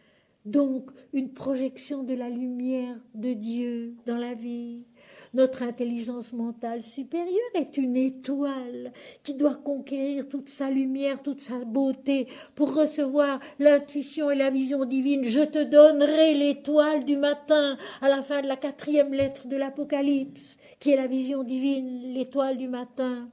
donc une projection de la lumière de Dieu dans la vie. Notre intelligence mentale supérieure est une étoile qui doit conquérir toute sa lumière, toute sa beauté pour recevoir l'intuition et la vision divine. Je te donnerai l'étoile du matin à la fin de la 4e lettre de l'Apocalypse, qui est la vision divine, l'étoile du matin.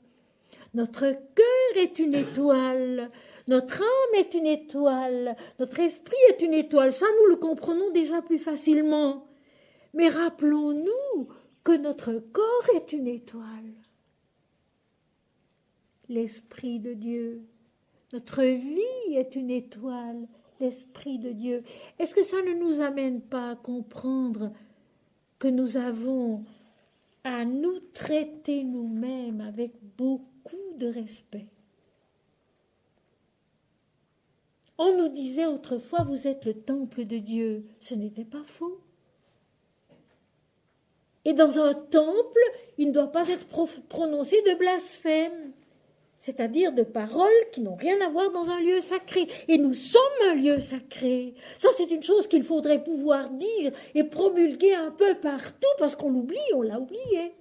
Notre cœur est une étoile, notre âme est une étoile, notre esprit est une étoile. Ça, nous le comprenons déjà plus facilement. Mais rappelons-nous que notre corps est une étoile. L'Esprit de Dieu. Notre vie est une étoile, l'Esprit de Dieu. Est-ce que ça ne nous amène pas à comprendre que nous avons à nous traiter nous-mêmes avec beaucoup de respect? On nous disait autrefois, vous êtes le temple de Dieu. Ce n'était pas faux. Et dans un temple, il ne doit pas être prononcé de blasphème, c'est-à-dire de paroles qui n'ont rien à voir dans un lieu sacré. Et nous sommes un lieu sacré. Ça, c'est une chose qu'il faudrait pouvoir dire et promulguer un peu partout, parce qu'on l'oublie, on l'a oublié.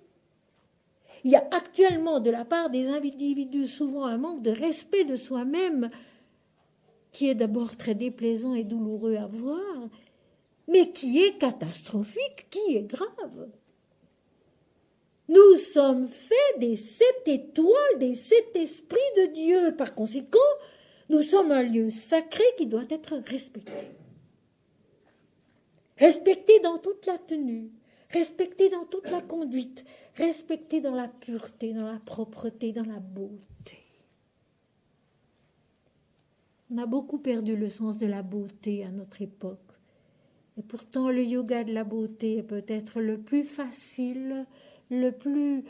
Il y a actuellement, de la part des individus, souvent un manque de respect de soi-même, qui est d'abord très déplaisant et douloureux à voir, mais qui est catastrophique, qui est grave. Nous sommes faits des 7 étoiles, des 7 esprits de Dieu. Par conséquent, nous sommes un lieu sacré qui doit être respecté. Respecté dans toute la tenue, respecté dans toute la conduite, respecté dans la pureté, dans la propreté, dans la beauté. On a beaucoup perdu le sens de la beauté à notre époque. Et pourtant, le yoga de la beauté est peut-être le plus facile, le plus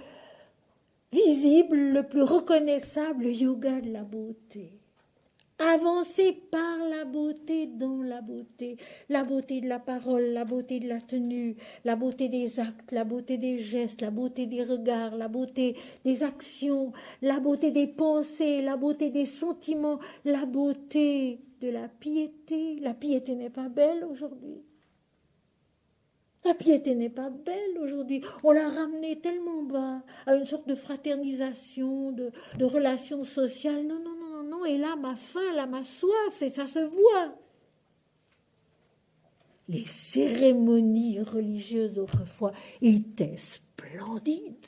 visible, le plus reconnaissable yoga de la beauté. Avancer par la beauté dans la beauté de la parole, la beauté de la tenue, la beauté des actes, la beauté des gestes, la beauté des regards, la beauté des actions, la beauté des pensées, la beauté des sentiments, la beauté de la piété. La piété n'est pas belle aujourd'hui. La piété n'est pas belle aujourd'hui. On l'a ramenée tellement bas à une sorte de fraternisation, de relations sociales. Non, non, non, non, non. Et là, ma faim, là, ma soif, et ça se voit. Les cérémonies religieuses d'autrefois étaient splendides.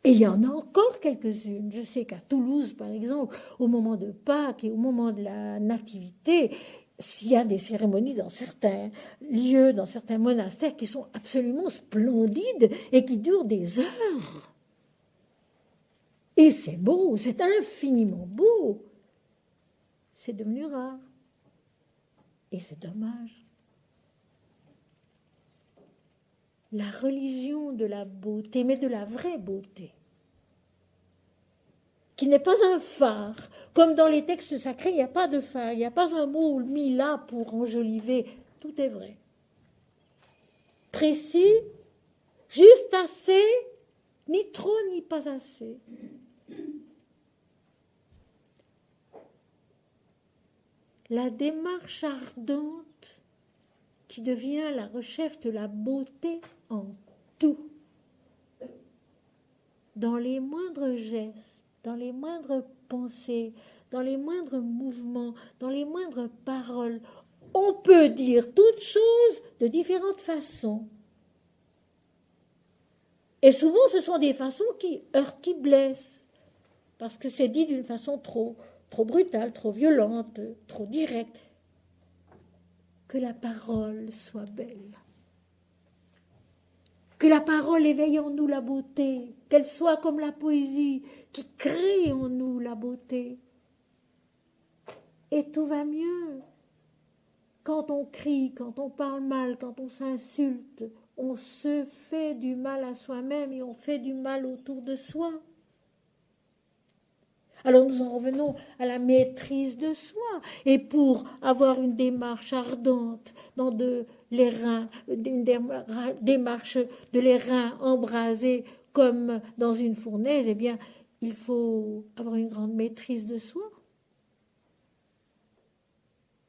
Et il y en a encore quelques-unes. Je sais qu'à Toulouse, par exemple, au moment de Pâques et au moment de la Nativité, il y a des cérémonies dans certains lieux, dans certains monastères qui sont absolument splendides et qui durent des heures. Et c'est beau, c'est infiniment beau. C'est devenu rare. Et c'est dommage. La religion de la beauté, mais de la vraie beauté, qui n'est pas un phare. Comme dans les textes sacrés, il n'y a pas de phare, il n'y a pas un mot mis là pour enjoliver. Tout est vrai. Précis, juste assez, ni trop ni pas assez. La démarche ardente qui devient la recherche de la beauté en tout, dans les moindres gestes, dans les moindres pensées, dans les moindres mouvements, dans les moindres paroles. On peut dire toutes choses de différentes façons. Et souvent, ce sont des façons qui heurtent, qui blessent, parce que c'est dit d'une façon trop brutale, trop violente, trop directe. Que la parole soit belle. Que la parole éveille en nous la beauté, qu'elle soit comme la poésie qui crée en nous la beauté. Et tout va mieux. Quand on crie, quand on parle mal, quand on s'insulte, on se fait du mal à soi-même et on fait du mal autour de soi. Alors nous en revenons à la maîtrise de soi. Et pour avoir une démarche ardente dans une démarche de les reins embrasés comme dans une fournaise, eh bien, il faut avoir une grande maîtrise de soi.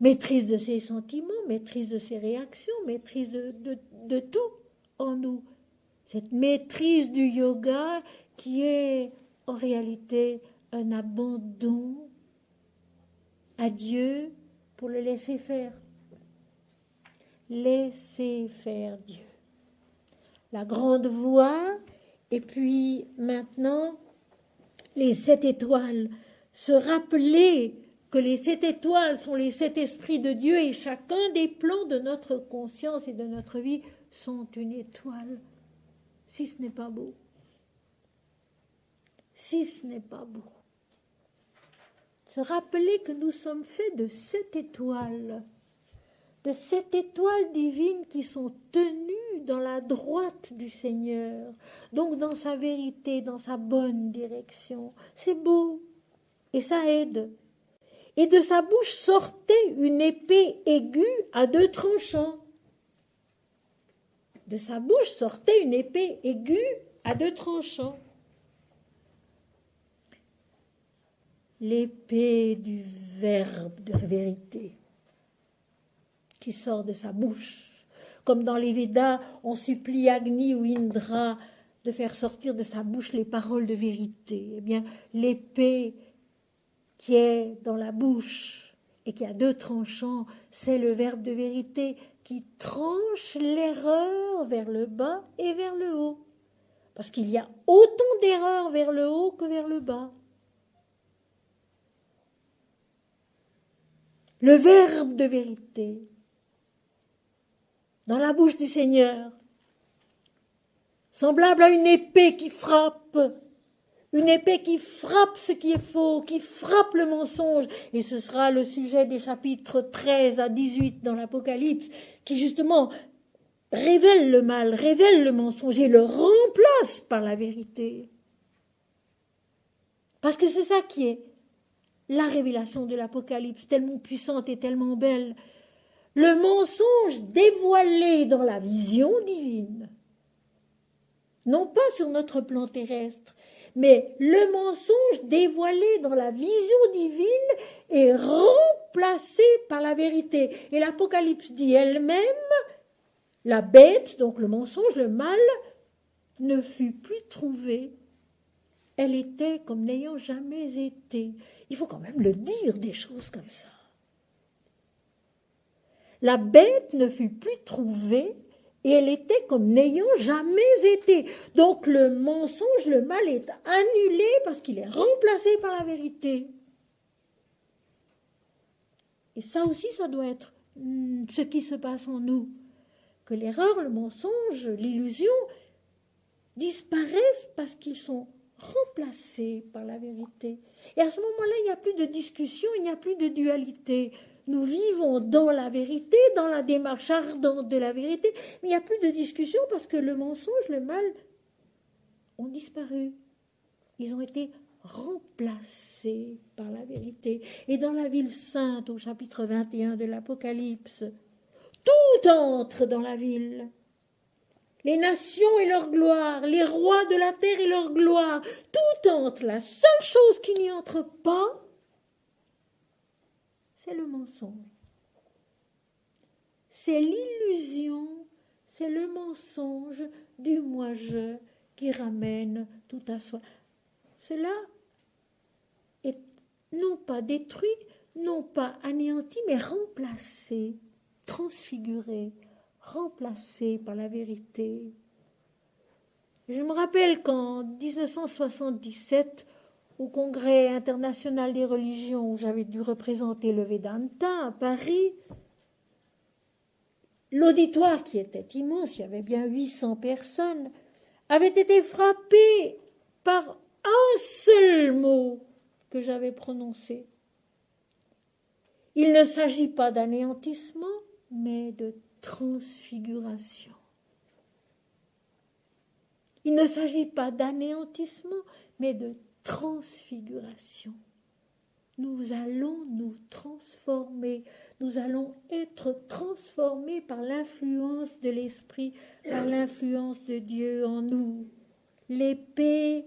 Maîtrise de ses sentiments, maîtrise de ses réactions, maîtrise de tout en nous. Cette maîtrise du yoga qui est en réalité un abandon à Dieu pour le laisser faire. Laisser faire Dieu. La grande voie, et puis maintenant, les 7 étoiles. Se rappeler que les 7 étoiles sont les 7 esprits de Dieu et chacun des plans de notre conscience et de notre vie sont une étoile. Si ce n'est pas beau. Si ce n'est pas beau. Se rappeler que nous sommes faits de 7 étoiles. De 7 étoiles divines qui sont tenues dans la droite du Seigneur, donc dans sa vérité, dans sa bonne direction. C'est beau et ça aide. Et de sa bouche sortait une épée aiguë à 2 tranchants. De sa bouche sortait une épée aiguë à 2 tranchants. L'épée du verbe de vérité qui sort de sa bouche. Comme dans les Védas, on supplie Agni ou Indra de faire sortir de sa bouche les paroles de vérité. Eh bien, l'épée qui est dans la bouche et qui a 2 tranchants, c'est le verbe de vérité qui tranche l'erreur vers le bas et vers le haut. Parce qu'il y a autant d'erreurs vers le haut que vers le bas. Le verbe de vérité dans la bouche du Seigneur, semblable à une épée qui frappe ce qui est faux, qui frappe le mensonge. Et ce sera le sujet des chapitres 13 à 18 dans l'Apocalypse, qui justement révèle le mal, révèle le mensonge et le remplace par la vérité. Parce que c'est ça qui est la révélation de l'Apocalypse, tellement puissante et tellement belle. Le mensonge dévoilé dans la vision divine, non pas sur notre plan terrestre, mais le mensonge dévoilé dans la vision divine est remplacé par la vérité. Et l'Apocalypse dit elle-même, la bête, donc le mensonge, le mal, ne fut plus trouvée. Elle était comme n'ayant jamais été. Il faut quand même le dire, des choses comme ça. La bête ne fut plus trouvée et elle était comme n'ayant jamais été. Donc le mensonge, le mal est annulé parce qu'il est remplacé par la vérité. Et ça aussi, ça doit être ce qui se passe en nous. Que l'erreur, le mensonge, l'illusion disparaissent parce qu'ils sont remplacés par la vérité. Et à ce moment-là, il n'y a plus de discussion, il n'y a plus de dualité. Nous vivons dans la vérité, dans la démarche ardente de la vérité, mais il n'y a plus de discussion parce que le mensonge, le mal ont disparu. Ils ont été remplacés par la vérité. Et dans la ville sainte, au chapitre 21 de l'Apocalypse, tout entre dans la ville. Les nations et leur gloire, les rois de la terre et leur gloire, tout entre. La seule chose qui n'y entre pas, c'est le mensonge. C'est l'illusion, c'est le mensonge du moi-je qui ramène tout à soi. Cela est non pas détruit, non pas anéanti, mais remplacé, transfiguré, remplacé par la vérité. Je me rappelle qu'en 1977, au Congrès international des religions, où j'avais dû représenter le Vedanta à Paris, l'auditoire, qui était immense, il y avait bien 800 personnes, avait été frappé par un seul mot que j'avais prononcé. Il ne s'agit pas d'anéantissement, mais de transfiguration. Il ne s'agit pas d'anéantissement, mais de transfiguration. Nous allons nous transformer, nous allons être transformés par l'influence de l'Esprit, par l'influence de Dieu en nous. L'épée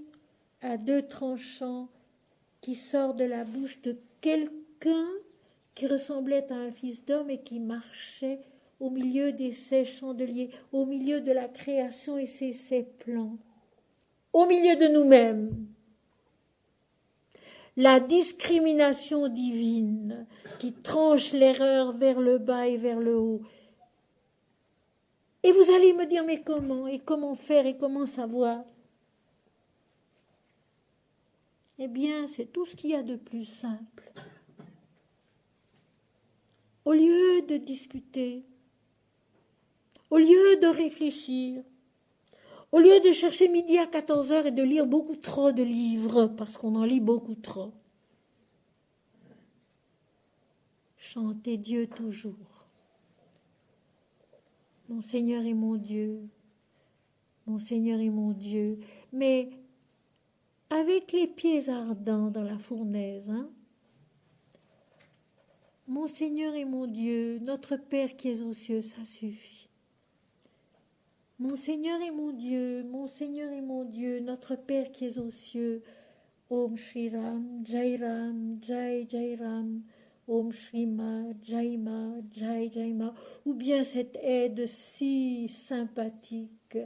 à deux tranchants qui sort de la bouche de quelqu'un qui ressemblait à un fils d'homme et qui marchait au milieu de ses chandeliers, au milieu de la création et ses plans, au milieu de nous-mêmes. La discrimination divine qui tranche l'erreur vers le bas et vers le haut. Et vous allez me dire, mais comment? Et comment faire? Et comment savoir? Eh bien, c'est tout ce qu'il y a de plus simple. Au lieu de discuter, au lieu de réfléchir, au lieu de chercher midi à 14h et de lire beaucoup trop de livres, parce qu'on en lit beaucoup trop, chantez Dieu toujours. Mon Seigneur est mon Dieu, mon Seigneur est mon Dieu, mais avec les pieds ardents dans la fournaise, Mon Seigneur et mon Dieu, notre Père qui es aux cieux, ça suffit. Mon Seigneur et mon Dieu, mon Seigneur et mon Dieu, notre Père qui es aux cieux, Om Shri Ram, Jai Ram, Jai Jai Ram, Om Shri Ma, Jai Ma, Jai Jai Ma, ou bien cette aide si sympathique,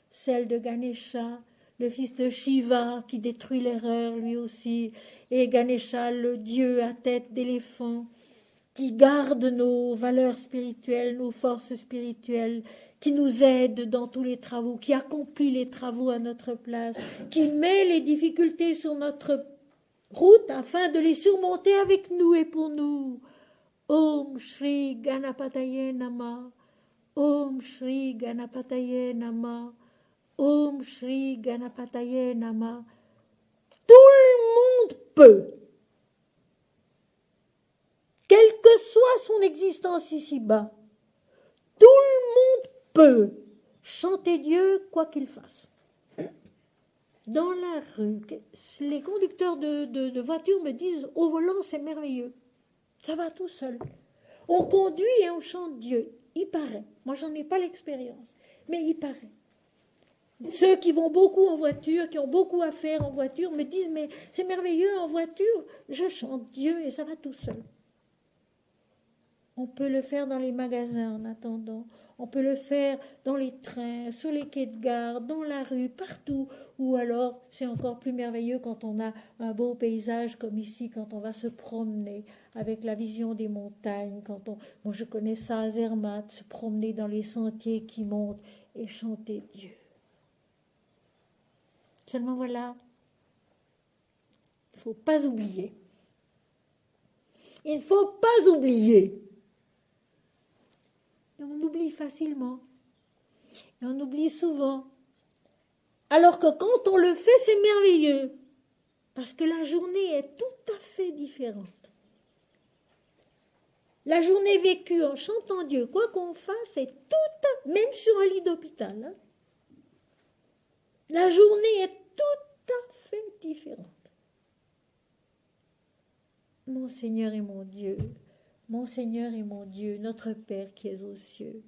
celle de Ganesha, le fils de Shiva qui détruit l'erreur lui aussi, et Ganesha, le dieu à tête d'éléphant, qui garde nos valeurs spirituelles, nos forces spirituelles, qui nous aide dans tous les travaux, qui accomplit les travaux à notre place, qui met les difficultés sur notre route afin de les surmonter avec nous et pour nous. Om Shri Ganapataye Nama, Om Shri Ganapataye Nama, Om Shri Ganapataye Nama. Tout le monde peut. Quelle que soit son existence ici-bas, tout le monde peut chanter Dieu quoi qu'il fasse. Dans la rue, les conducteurs de voitures me disent « Au volant, c'est merveilleux. Ça va tout seul. On conduit et on chante Dieu. » Il paraît. Moi, j'en ai pas l'expérience. Mais il paraît. Ceux qui vont beaucoup en voiture, qui ont beaucoup à faire en voiture, me disent « Mais c'est merveilleux, en voiture, je chante Dieu et ça va tout seul. » On peut le faire dans les magasins en attendant. On peut le faire dans les trains, sur les quais de gare, dans la rue, partout. Ou alors, c'est encore plus merveilleux quand on a un beau paysage comme ici, quand on va se promener avec la vision des montagnes. Moi, je connais ça à Zermatt, se promener dans les sentiers qui montent et chanter Dieu. Seulement voilà, il ne faut pas oublier. Il ne faut pas oublier. Et on oublie facilement. Et on oublie souvent. Alors que quand on le fait, c'est merveilleux. Parce que la journée est tout à fait différente. La journée vécue en chantant Dieu, quoi qu'on fasse, est même sur un lit d'hôpital. La journée est tout à fait différente. Mon Seigneur et mon Dieu, mon Seigneur et mon Dieu, notre Père qui es aux cieux.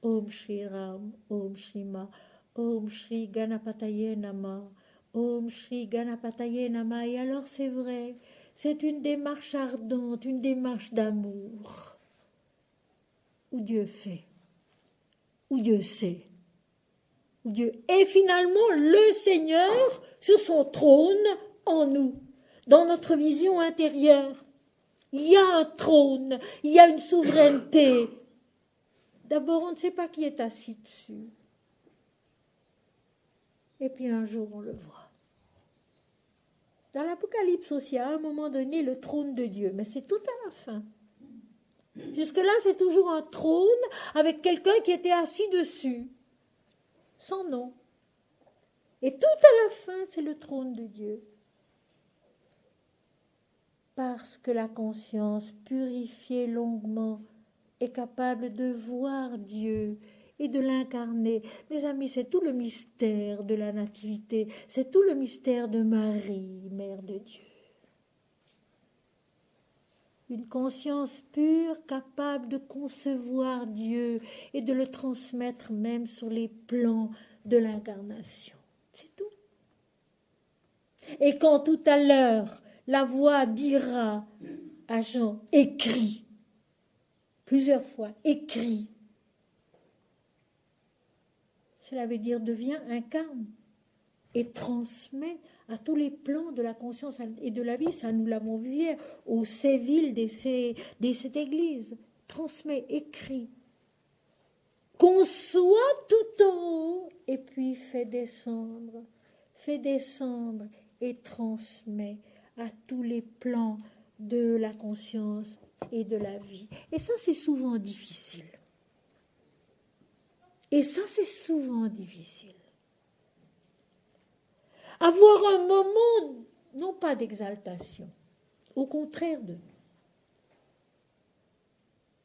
Om Shri Ram, Om Shri Ma, Om Shri Ganapataye Nama, Om Shri Ganapataye Nama. Et alors c'est vrai, c'est une démarche ardente, une démarche d'amour, où Dieu fait, où Dieu sait, où Dieu est finalement le Seigneur sur son trône en nous, dans notre vision intérieure. Il y a un trône, il y a une souveraineté. D'abord, on ne sait pas qui est assis dessus. Et puis un jour, on le voit. Dans l'Apocalypse aussi, à un moment donné, le trône de Dieu. Mais c'est tout à la fin. Jusque-là, c'est toujours un trône avec quelqu'un qui était assis dessus. Son nom. Et tout à la fin, c'est le trône de Dieu. Parce que la conscience purifiée longuement est capable de voir Dieu et de l'incarner. Mes amis, c'est tout le mystère de la nativité, c'est tout le mystère de Marie, Mère de Dieu. Une conscience pure, capable de concevoir Dieu et de le transmettre même sur les plans de l'incarnation. C'est tout. Et quand tout à l'heure, la voix dira à Jean, écris, plusieurs fois, écris, cela veut dire deviens, incarne et transmet à tous les plans de la conscience et de la vie. Ça, nous l'avons vu hier, aux sévilles de cette église. Transmet, écrit, conçoit tout en haut et puis fait descendre et transmet à tous les plans de la conscience et de la vie. Et ça, c'est souvent difficile. Avoir un moment, non pas d'exaltation, au contraire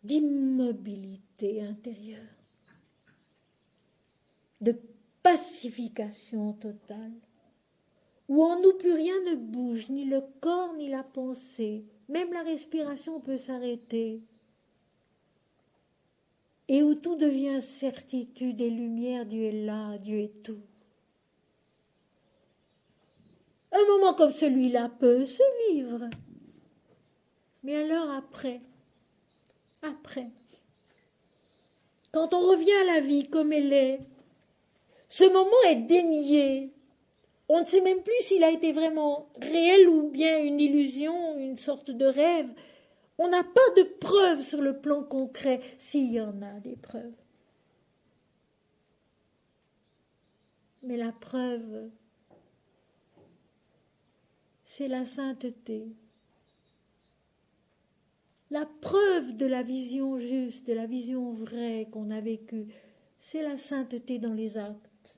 d'immobilité intérieure, de pacification totale, où en nous plus rien ne bouge, ni le corps, ni la pensée, même la respiration peut s'arrêter, et où tout devient certitude et lumière, Dieu est là, Dieu est tout. Un moment comme celui-là peut se vivre. Mais alors après, quand on revient à la vie comme elle est, ce moment est dénié. On ne sait même plus s'il a été vraiment réel ou bien une illusion, une sorte de rêve. On n'a pas de preuves sur le plan concret, s'il y en a des preuves. Mais la preuve, c'est la sainteté. La preuve de la vision juste, de la vision vraie qu'on a vécue, c'est la sainteté dans les actes.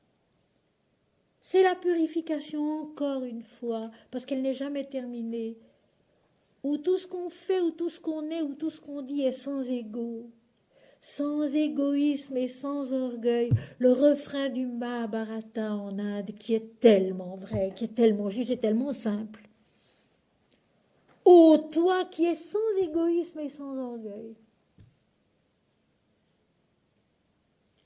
C'est la purification encore une fois, parce qu'elle n'est jamais terminée, où tout ce qu'on fait, où tout ce qu'on est, où tout ce qu'on dit est sans sans égoïsme et sans orgueil, le refrain du Mahabharata en Inde, qui est tellement vrai, qui est tellement juste et tellement simple. Ô toi qui es sans égoïsme et sans orgueil.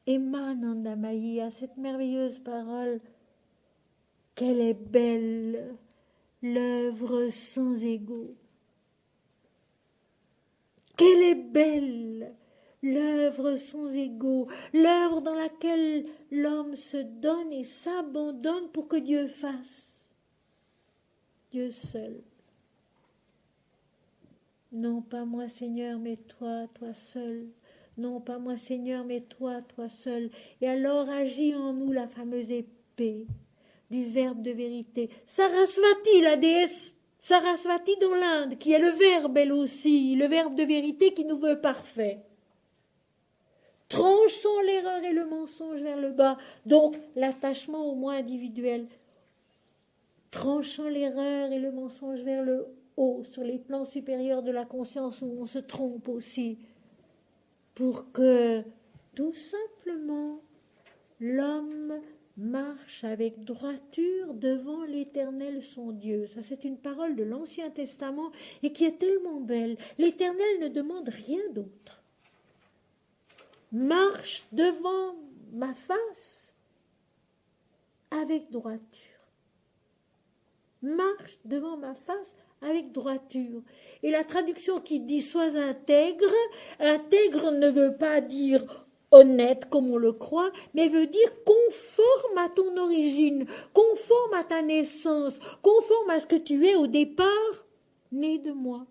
Et Manandamayi a cette merveilleuse parole, qu'elle est belle, l'œuvre sans égo. Qu'elle est belle, l'œuvre sans égo, l'œuvre dans laquelle l'homme se donne et s'abandonne pour que Dieu fasse. Dieu seul. Non pas moi Seigneur, mais toi, toi seul. Non pas moi Seigneur, mais toi, toi seul. Et alors agit en nous la fameuse épée du verbe de vérité. Sarasvati, la déesse Sarasvati dans l'Inde, qui est le verbe elle aussi, le verbe de vérité qui nous veut parfait. Tranchant l'erreur et le mensonge vers le bas, donc l'attachement au moi individuel. Tranchant l'erreur et le mensonge vers le haut, sur les plans supérieurs de la conscience où on se trompe aussi, pour que tout simplement l'homme marche avec droiture devant l'Éternel son Dieu. Ça, c'est une parole de l'Ancien Testament et qui est tellement belle. L'Éternel ne demande rien d'autre. Marche devant ma face avec droiture. Marche devant ma face avec droiture. Et la traduction qui dit « sois intègre », intègre ne veut pas dire honnête comme on le croit, mais veut dire conforme à ton origine, conforme à ta naissance, conforme à ce que tu es au départ, né de moi.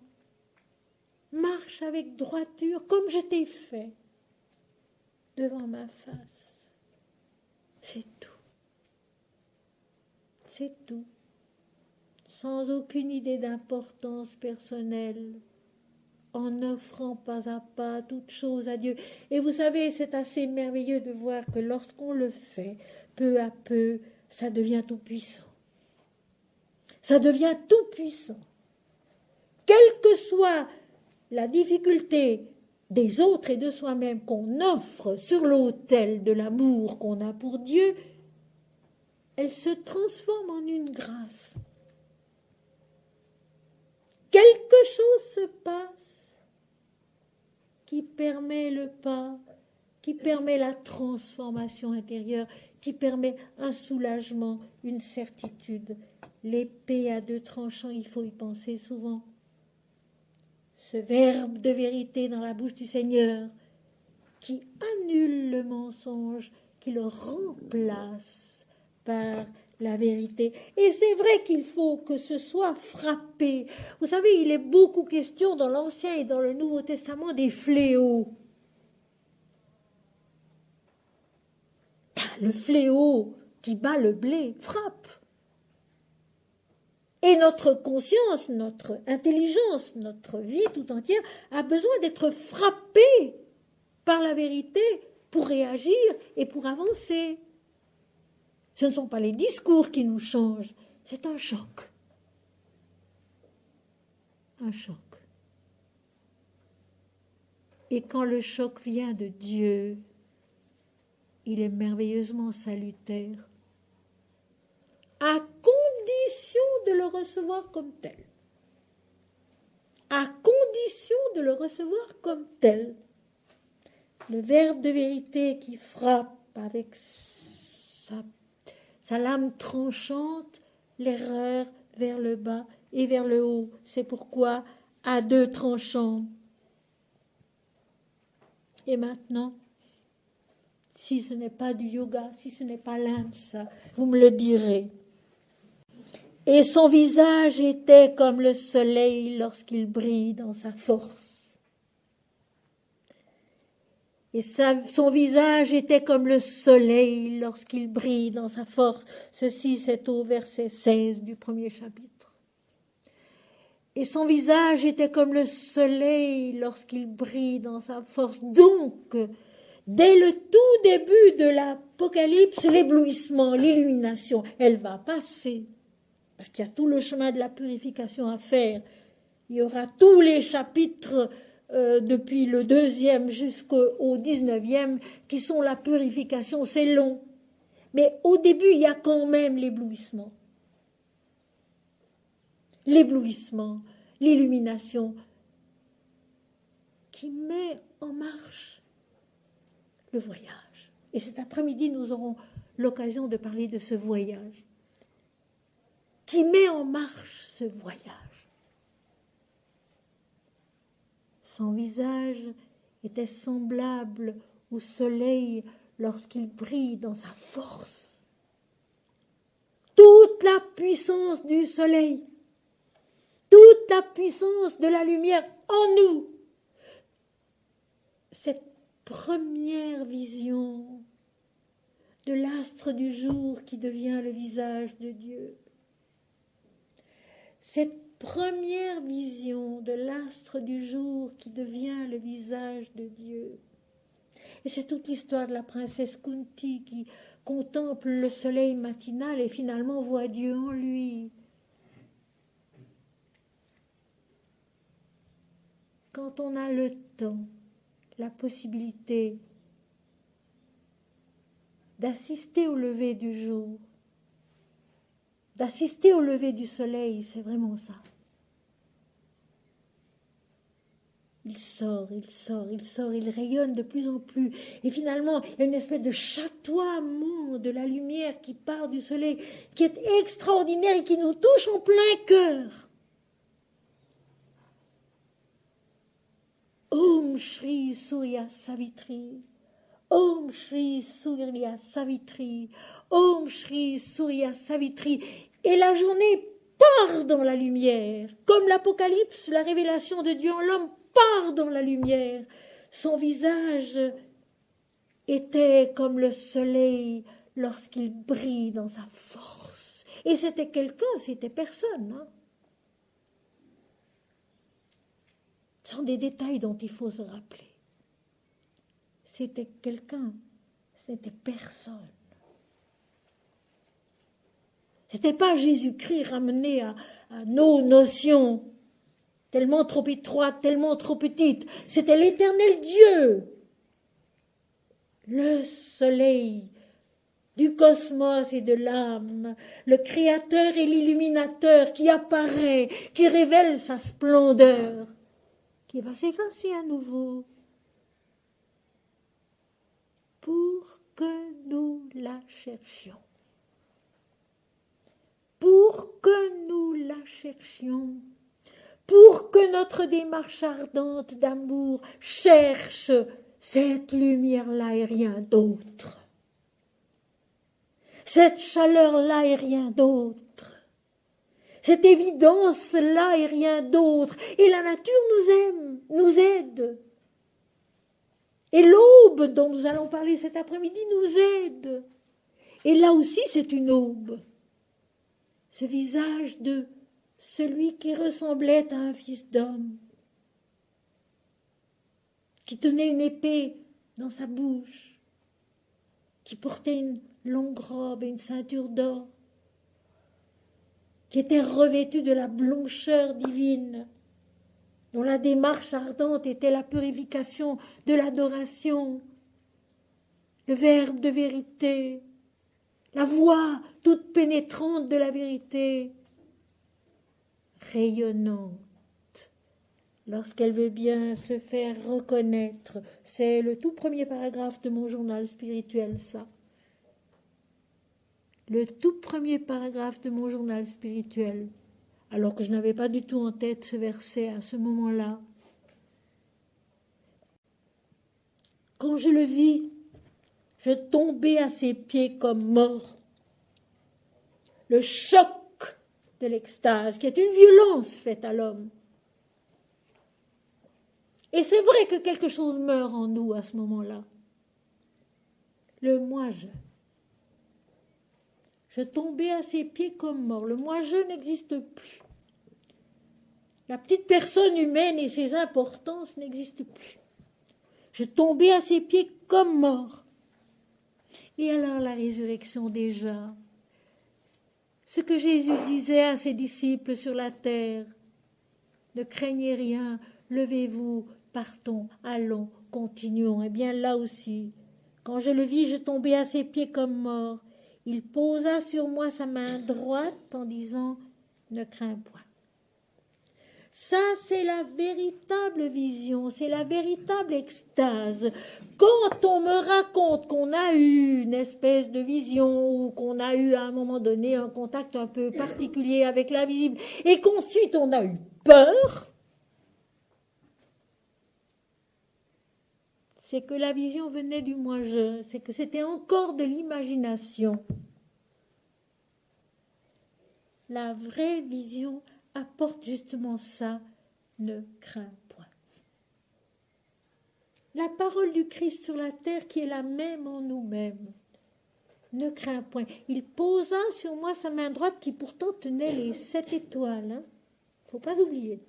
Marche avec droiture comme je t'ai fait devant ma face. C'est tout. C'est tout. Sans aucune idée d'importance personnelle, en offrant pas à pas toute chose à Dieu. Et vous savez, c'est assez merveilleux de voir que lorsqu'on le fait, peu à peu, ça devient tout puissant. Ça devient tout puissant. Quelle que soit la difficulté des autres et de soi-même qu'on offre sur l'autel de l'amour qu'on a pour Dieu, elle se transforme en une grâce. Quelque chose se passe qui permet le pas, qui permet la transformation intérieure, qui permet un soulagement, une certitude. L'épée à deux tranchants, il faut y penser souvent. Ce verbe de vérité dans la bouche du Seigneur qui annule le mensonge, qui le remplace par la vérité. Et c'est vrai qu'il faut que ce soit frappé. Vous savez, il est beaucoup question dans l'Ancien et dans le Nouveau Testament des fléaux. Le fléau qui bat le blé frappe. Et notre conscience, notre intelligence, notre vie tout entière a besoin d'être frappée par la vérité pour réagir et pour avancer. Ce ne sont pas les discours qui nous changent, c'est un choc. Un choc. Et quand le choc vient de Dieu, il est merveilleusement salutaire, à condition de le recevoir comme tel. À condition de le recevoir comme tel. Le verbe de vérité qui frappe avec sa lame tranchante l'erreur vers le bas et vers le haut. C'est pourquoi à deux tranchants. Et maintenant, si ce n'est pas du yoga, si ce n'est pas l'Inde, ça, vous me le direz. Et son visage était comme le soleil lorsqu'il brille dans sa force. Et son visage était comme le soleil lorsqu'il brille dans sa force. Ceci, c'est au verset 16 du premier chapitre. Et son visage était comme le soleil lorsqu'il brille dans sa force. Donc, dès le tout début de l'Apocalypse, l'éblouissement, l'illumination, elle va passer. Parce qu'il y a tout le chemin de la purification à faire. Il y aura tous les chapitres depuis le 2e jusqu'au 19e qui sont la purification. C'est long. Mais au début, il y a quand même l'éblouissement. L'éblouissement, l'illumination qui met en marche le voyage. Et cet après-midi, nous aurons l'occasion de parler de ce voyage qui met en marche ce voyage. Son visage était semblable au soleil lorsqu'il brille dans sa force. Toute la puissance du soleil, toute la puissance de la lumière en nous. Cette première vision de l'astre du jour qui devient le visage de Dieu. Cette première vision de l'astre du jour qui devient le visage de Dieu. Et c'est toute l'histoire de la princesse Kunti qui contemple le soleil matinal et finalement voit Dieu en lui. Quand on a le temps, la possibilité d'assister au lever du jour, d'assister au lever du soleil, c'est vraiment ça. Il sort, il rayonne de plus en plus. Et finalement, il y a une espèce de chatoiement de la lumière qui part du soleil, qui est extraordinaire et qui nous touche en plein cœur. Om Shri Surya Savitri, Om Shri Surya Savitri, Om Shri Surya Savitri. Et la journée part dans la lumière, comme l'Apocalypse, la révélation de Dieu en l'homme part dans la lumière. Son visage était comme le soleil lorsqu'il brille dans sa force. Et c'était quelqu'un, c'était personne. Hein. Ce sont des détails dont il faut se rappeler. C'était quelqu'un, c'était personne. C'était pas Jésus-Christ ramené à nos notions. tellement trop étroite, tellement trop petite. C'était l'Éternel Dieu, le soleil du cosmos et de l'âme, le créateur et l'illuminateur qui apparaît, qui révèle sa splendeur, qui va s'effacer à nouveau pour que nous la cherchions. Pour que nous la cherchions. Pour que notre démarche ardente d'amour cherche cette lumière-là et rien d'autre. Cette chaleur-là et rien d'autre. Cette évidence-là et rien d'autre. Et la nature nous aime, nous aide. Et l'aube dont nous allons parler cet après-midi nous aide. Et là aussi, c'est une aube. Ce visage de celui qui ressemblait à un fils d'homme, qui tenait une épée dans sa bouche, qui portait une longue robe et une ceinture d'or, qui était revêtu de la blancheur divine, dont la démarche ardente était la purification de l'adoration, le verbe de vérité, la voix toute pénétrante de la vérité, rayonnante, lorsqu'elle veut bien se faire reconnaître. C'est le tout premier paragraphe de mon journal spirituel, ça. Le tout premier paragraphe de mon journal spirituel, alors que je n'avais pas du tout en tête ce verset à ce moment-là. Quand je le vis, je tombais à ses pieds comme mort. Le choc de l'extase, qui est une violence faite à l'homme. Et c'est vrai que quelque chose meurt en nous à ce moment-là. Le moi-je. Je tombais à ses pieds comme mort. Le moi-je n'existe plus. La petite personne humaine et ses importances n'existent plus. Je tombais à ses pieds comme mort. Et alors la résurrection déjà. Ce que Jésus disait à ses disciples sur la terre. Ne craignez rien, levez-vous, partons, allons, continuons. Eh bien là aussi, quand je le vis, je tombais à ses pieds comme mort. Il posa sur moi sa main droite en disant « Ne crains point ». Ça, c'est la véritable vision, c'est la véritable extase. Quand on me raconte qu'on a eu une espèce de vision ou qu'on a eu à un moment donné un contact un peu particulier avec l'invisible et qu'ensuite on a eu peur, c'est que la vision venait du moi-je, c'est que c'était encore de l'imagination. La vraie vision apporte justement ça, ne crains point. La parole du Christ sur la terre qui est la même en nous-mêmes. Ne crains point. Il posa sur moi sa main droite qui pourtant tenait les 7 étoiles. Faut pas oublier.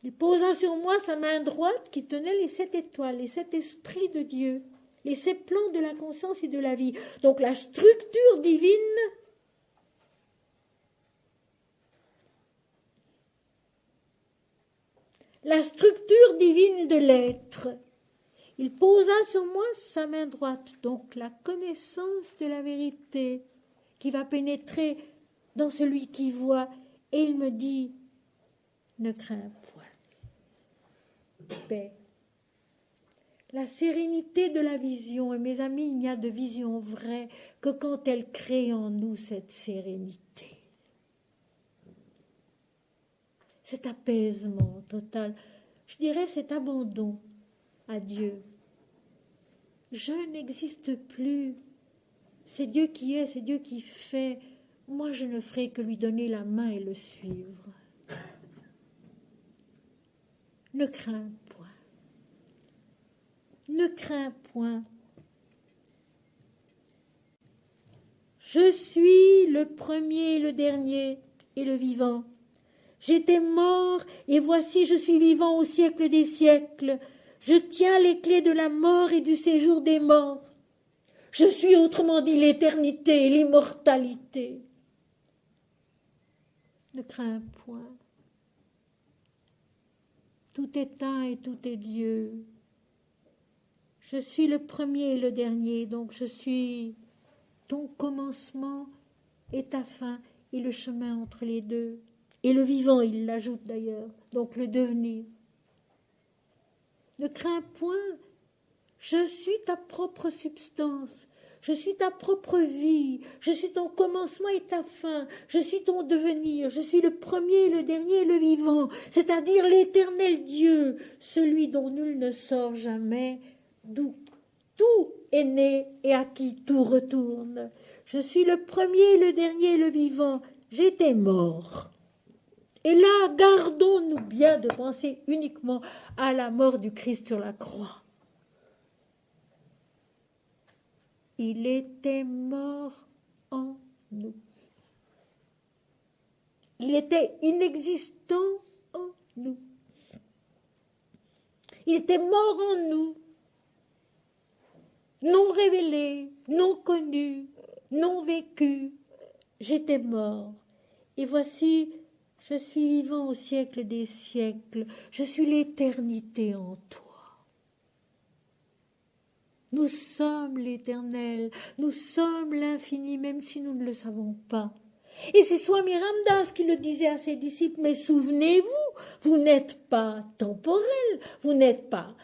Il posa sur moi sa main droite qui tenait les 7 étoiles, les 7 esprits de Dieu, les 7 plans de la conscience et de la vie. Donc la structure divine de l'être. Il posa sur moi sa main droite, donc la connaissance de la vérité qui va pénétrer dans celui qui voit, et il me dit, ne crains point. Paix. La sérénité de la vision, et mes amis, il n'y a de vision vraie que quand elle crée en nous cette sérénité. Cet apaisement total, je dirais cet abandon à Dieu. Je n'existe plus. C'est Dieu qui est, c'est Dieu qui fait. Moi, je ne ferai que lui donner la main et le suivre. Ne crains point. Ne crains point. Je suis le premier et le dernier et le vivant. J'étais mort, et voici je suis vivant au siècle des siècles. Je tiens les clés de la mort et du séjour des morts. Je suis autrement dit l'éternité, l'immortalité. Ne crains point. Tout est un et tout est Dieu. Je suis le premier et le dernier, donc je suis ton commencement et ta fin et le chemin entre les deux. Et le vivant, il l'ajoute d'ailleurs, donc le devenir. Ne crains point, je suis ta propre substance, je suis ta propre vie, je suis ton commencement et ta fin, je suis ton devenir, je suis le premier, le dernier et le vivant, c'est-à-dire l'éternel Dieu, celui dont nul ne sort jamais, d'où tout est né et à qui tout retourne. Je suis le premier, le dernier et le vivant, j'étais mort. Et là, gardons-nous bien de penser uniquement à la mort du Christ sur la croix. Il était mort en nous. Il était inexistant en nous. Il était mort en nous, non révélé, non connu, non vécu. J'étais mort. Et voici, je suis vivant au siècle des siècles. Je suis l'éternité en toi. Nous sommes l'Éternel, nous sommes l'infini, même si nous ne le savons pas. Et c'est Swami Ramdas qui le disait à ses disciples, mais souvenez-vous, vous n'êtes pas temporel, vous n'êtes pas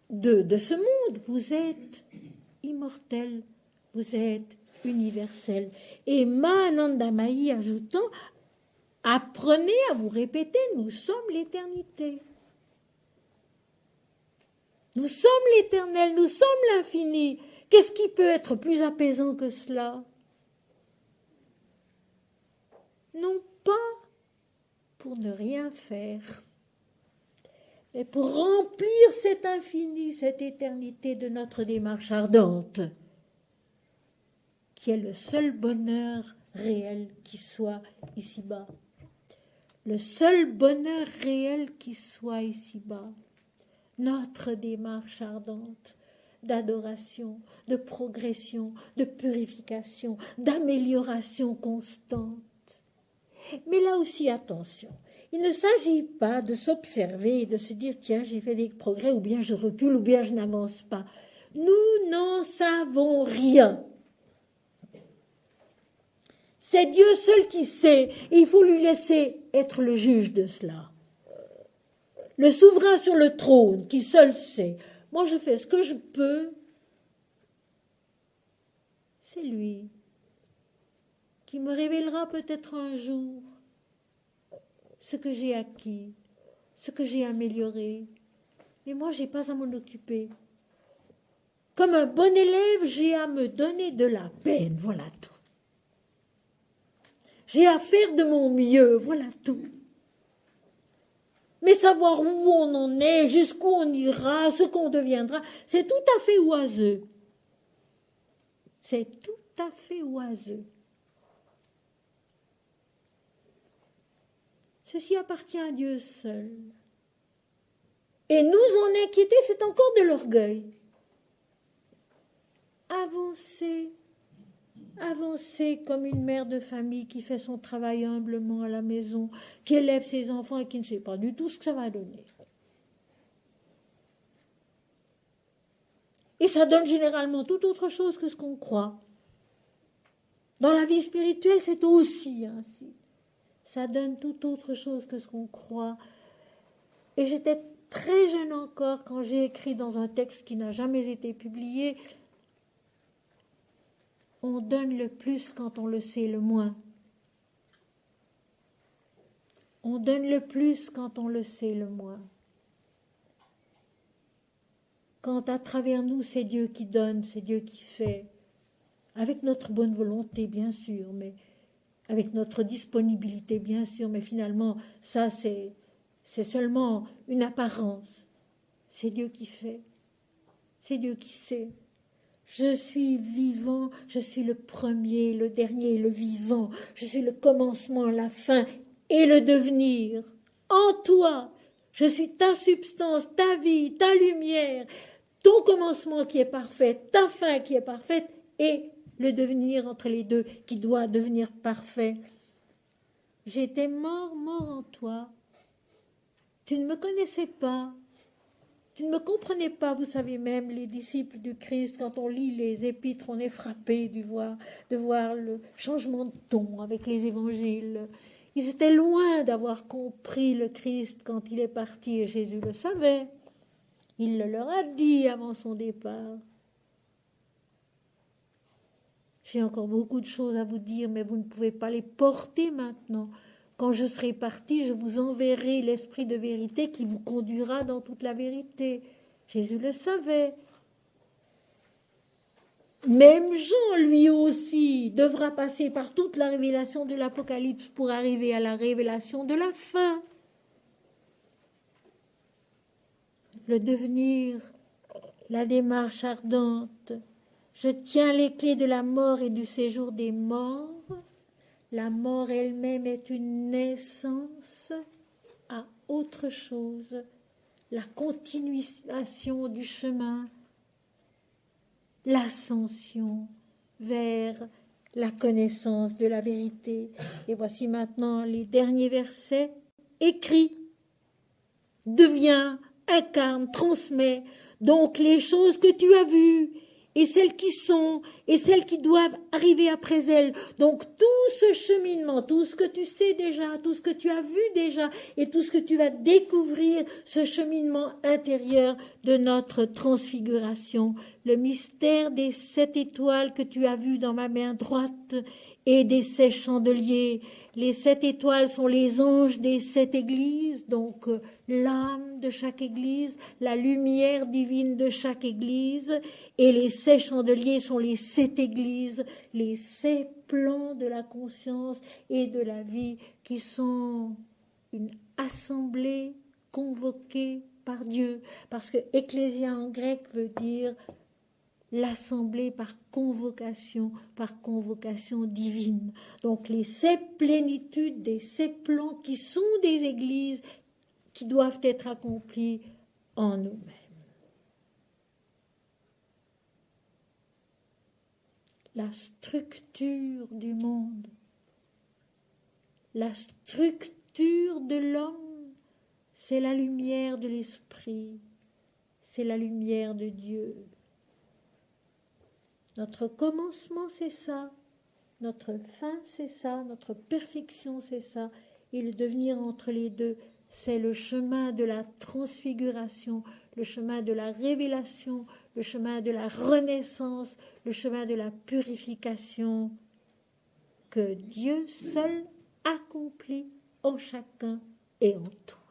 de ce monde, vous êtes immortel, vous êtes universel. Et Mahanandamayi ajoutant, apprenez à vous répéter, nous sommes l'éternité. Nous sommes l'éternel, nous sommes l'infini. Qu'est-ce qui peut être plus apaisant que cela? Non pas pour ne rien faire, mais pour remplir cet infini, cette éternité de notre démarche ardente, qui est le seul bonheur réel qui soit ici-bas. Le seul bonheur réel qui soit ici-bas. Notre démarche ardente d'adoration, de progression, de purification, d'amélioration constante. Mais là aussi, attention, il ne s'agit pas de s'observer et de se dire « tiens, j'ai fait des progrès, ou bien je recule, ou bien je n'avance pas ». Nous n'en savons rien. C'est Dieu seul qui sait, et il faut lui laisser être le juge de cela. Le souverain sur le trône, qui seul sait. Moi, je fais ce que je peux. C'est lui qui me révélera peut-être un jour ce que j'ai acquis, ce que j'ai amélioré. Mais moi, je n'ai pas à m'en occuper. Comme un bon élève, j'ai à me donner de la peine, voilà tout. J'ai à faire de mon mieux, voilà tout. Mais savoir où on en est, jusqu'où on ira, ce qu'on deviendra, c'est tout à fait oiseux. C'est tout à fait oiseux. Ceci appartient à Dieu seul. Et nous en inquiéter, c'est encore de l'orgueil. Avancez comme une mère de famille qui fait son travail humblement à la maison, qui élève ses enfants et qui ne sait pas du tout ce que ça va donner. Et ça donne généralement tout autre chose que ce qu'on croit. Dans la vie spirituelle, c'est aussi ainsi. Ça donne tout autre chose que ce qu'on croit. Et j'étais très jeune encore quand j'ai écrit dans un texte qui n'a jamais été publié, on donne le plus quand on le sait le moins. On donne le plus quand on le sait le moins. Quand à travers nous, c'est Dieu qui donne, c'est Dieu qui fait, avec notre bonne volonté, bien sûr, mais avec notre disponibilité, bien sûr, mais finalement, ça, c'est seulement une apparence. C'est Dieu qui fait, c'est Dieu qui sait. Je suis vivant, je suis le premier, le dernier, le vivant. Je suis le commencement, la fin et le devenir. En toi, je suis ta substance, ta vie, ta lumière, ton commencement qui est parfait, ta fin qui est parfaite et le devenir entre les deux qui doit devenir parfait. J'étais mort en toi. Tu ne me connaissais pas. Tu ne me comprenais pas, vous savez même, les disciples du Christ, quand on lit les épîtres, on est frappé de voir le changement de ton avec les évangiles. Ils étaient loin d'avoir compris le Christ quand il est parti, et Jésus le savait. Il le leur a dit avant son départ. J'ai encore beaucoup de choses à vous dire, mais vous ne pouvez pas les porter maintenant. Quand je serai parti, je vous enverrai l'Esprit de vérité qui vous conduira dans toute la vérité. Jésus le savait. Même Jean, lui aussi, devra passer par toute la révélation de l'Apocalypse pour arriver à la révélation de la fin. Le devenir, la démarche ardente. Je tiens les clés de la mort et du séjour des morts. La mort elle-même est une naissance à autre chose, la continuation du chemin, l'ascension vers la connaissance de la vérité. Et voici maintenant les derniers versets. Écris, deviens, incarne, transmets donc les choses que tu as vues, et celles qui sont, et celles qui doivent arriver après elles. Donc tout ce cheminement, tout ce que tu sais déjà, tout ce que tu as vu déjà, et tout ce que tu vas découvrir, ce cheminement intérieur de notre transfiguration, le mystère des 7 étoiles que tu as vues dans ma main droite, et des 7 chandeliers. Les 7 étoiles sont les anges des 7 églises, donc l'âme de chaque église, la lumière divine de chaque église, et les 7 chandeliers sont les 7 églises, les 7 plans de la conscience et de la vie qui sont une assemblée convoquée par Dieu, parce que ecclésia en grec veut dire l'assemblée par convocation divine. Donc les 7 plénitudes des 7 plans qui sont des églises qui doivent être accomplies en nous-mêmes. La structure du monde, la structure de l'homme, c'est la lumière de l'esprit, c'est la lumière de Dieu. Notre commencement, c'est ça. Notre fin, c'est ça. Notre perfection, c'est ça. Et le devenir entre les deux, c'est le chemin de la transfiguration, le chemin de la révélation, le chemin de la renaissance, le chemin de la purification que Dieu seul accomplit en chacun et en tous.